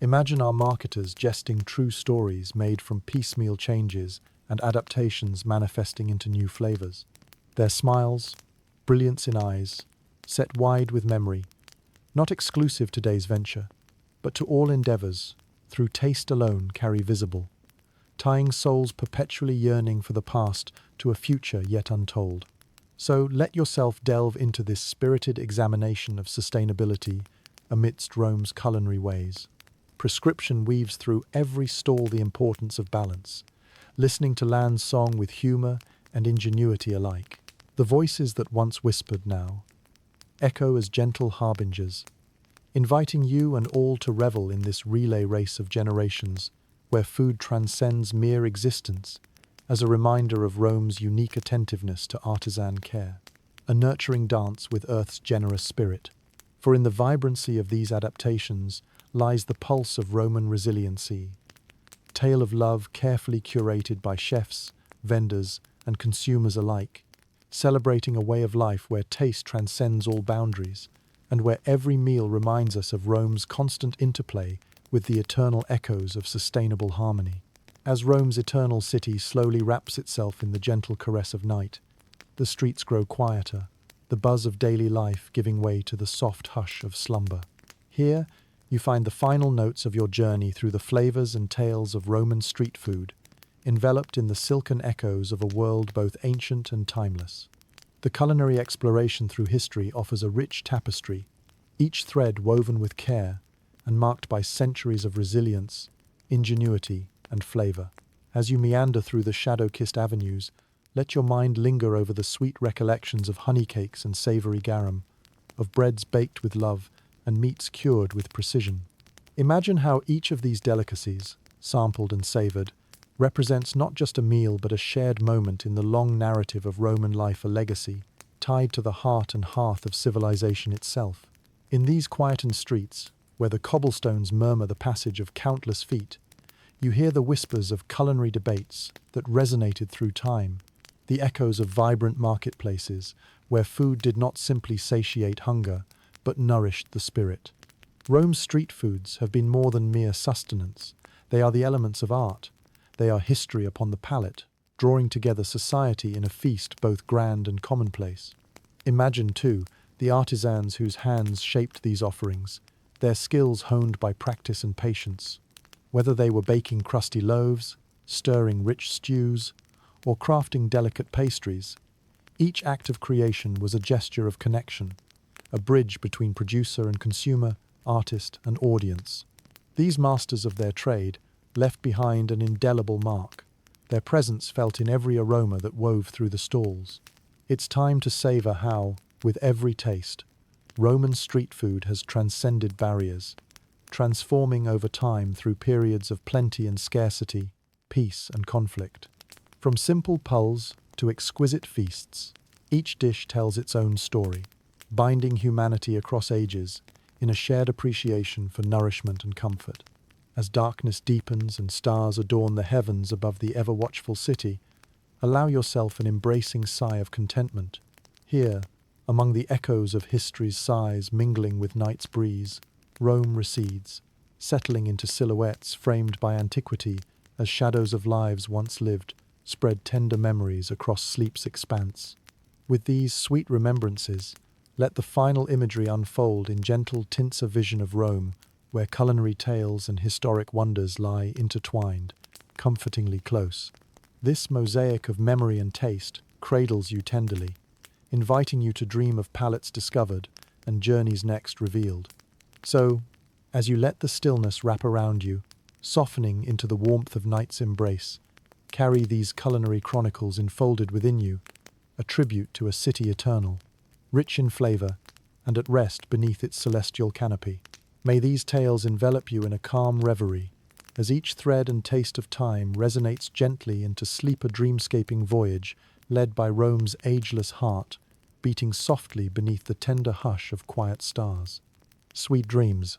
Imagine our marketers jesting true stories made from piecemeal changes and adaptations manifesting into new flavors. Their smiles, brilliance in eyes, set wide with memory, not exclusive to today's venture, but to all endeavors, through taste alone carry visible, tying souls perpetually yearning for the past to a future yet untold. So let yourself delve into this spirited examination of sustainability amidst Rome's culinary ways. Prescription weaves through every stall the importance of balance, listening to land's song with humor and ingenuity alike. The voices that once whispered now echo as gentle harbingers, inviting you and all to revel in this relay race of generations where food transcends mere existence as a reminder of Rome's unique attentiveness to artisan care, a nurturing dance with Earth's generous spirit. For in the vibrancy of these adaptations lies the pulse of Roman resiliency, tale of love carefully curated by chefs, vendors, and consumers alike, celebrating a way of life where taste transcends all boundaries, and where every meal reminds us of Rome's constant interplay with the eternal echoes of sustainable harmony. As Rome's eternal city slowly wraps itself in the gentle caress of night, the streets grow quieter, the buzz of daily life giving way to the soft hush of slumber. Here, you find the final notes of your journey through the flavors and tales of Roman street food, enveloped in the silken echoes of a world both ancient and timeless. The culinary exploration through history offers a rich tapestry, each thread woven with care and marked by centuries of resilience, ingenuity, and flavor. As you meander through the shadow-kissed avenues, let your mind linger over the sweet recollections of honey cakes and savory garum, of breads baked with love and meats cured with precision. Imagine how each of these delicacies, sampled and savored, represents not just a meal but a shared moment in the long narrative of Roman life, a legacy tied to the heart and hearth of civilization itself. In these quietened streets, where the cobblestones murmur the passage of countless feet, you hear the whispers of culinary debates that resonated through time, the echoes of vibrant marketplaces where food did not simply satiate hunger but nourished the spirit. Rome's street foods have been more than mere sustenance. They are the elements of art. They are history upon the palate, drawing together society in a feast both grand and commonplace. Imagine, too, the artisans whose hands shaped these offerings, their skills honed by practice and patience. Whether they were baking crusty loaves, stirring rich stews, or crafting delicate pastries, each act of creation was a gesture of connection, a bridge between producer and consumer, artist and audience. These masters of their trade left behind an indelible mark, their presence felt in every aroma that wove through the stalls. It's time to savor how, with every taste, Roman street food has transcended barriers, transforming over time through periods of plenty and scarcity, peace and conflict. From simple Puls to exquisite feasts, each dish tells its own story, binding humanity across ages in a shared appreciation for nourishment and comfort. As darkness deepens and stars adorn the heavens above the ever-watchful city, allow yourself an embracing sigh of contentment. Here, among the echoes of history's sighs mingling with night's breeze, Rome recedes, settling into silhouettes framed by antiquity as shadows of lives once lived spread tender memories across sleep's expanse. With these sweet remembrances, let the final imagery unfold in gentle tints of vision of Rome, where culinary tales and historic wonders lie intertwined, comfortingly close. This mosaic of memory and taste cradles you tenderly, inviting you to dream of palates discovered and journeys next revealed. So, as you let the stillness wrap around you, softening into the warmth of night's embrace, carry these culinary chronicles enfolded within you, a tribute to a city eternal, rich in flavor and at rest beneath its celestial canopy. May these tales envelop you in a calm reverie, as each thread and taste of time resonates gently into sleep a dreamscaping voyage led by Rome's ageless heart, beating softly beneath the tender hush of quiet stars. Sweet dreams.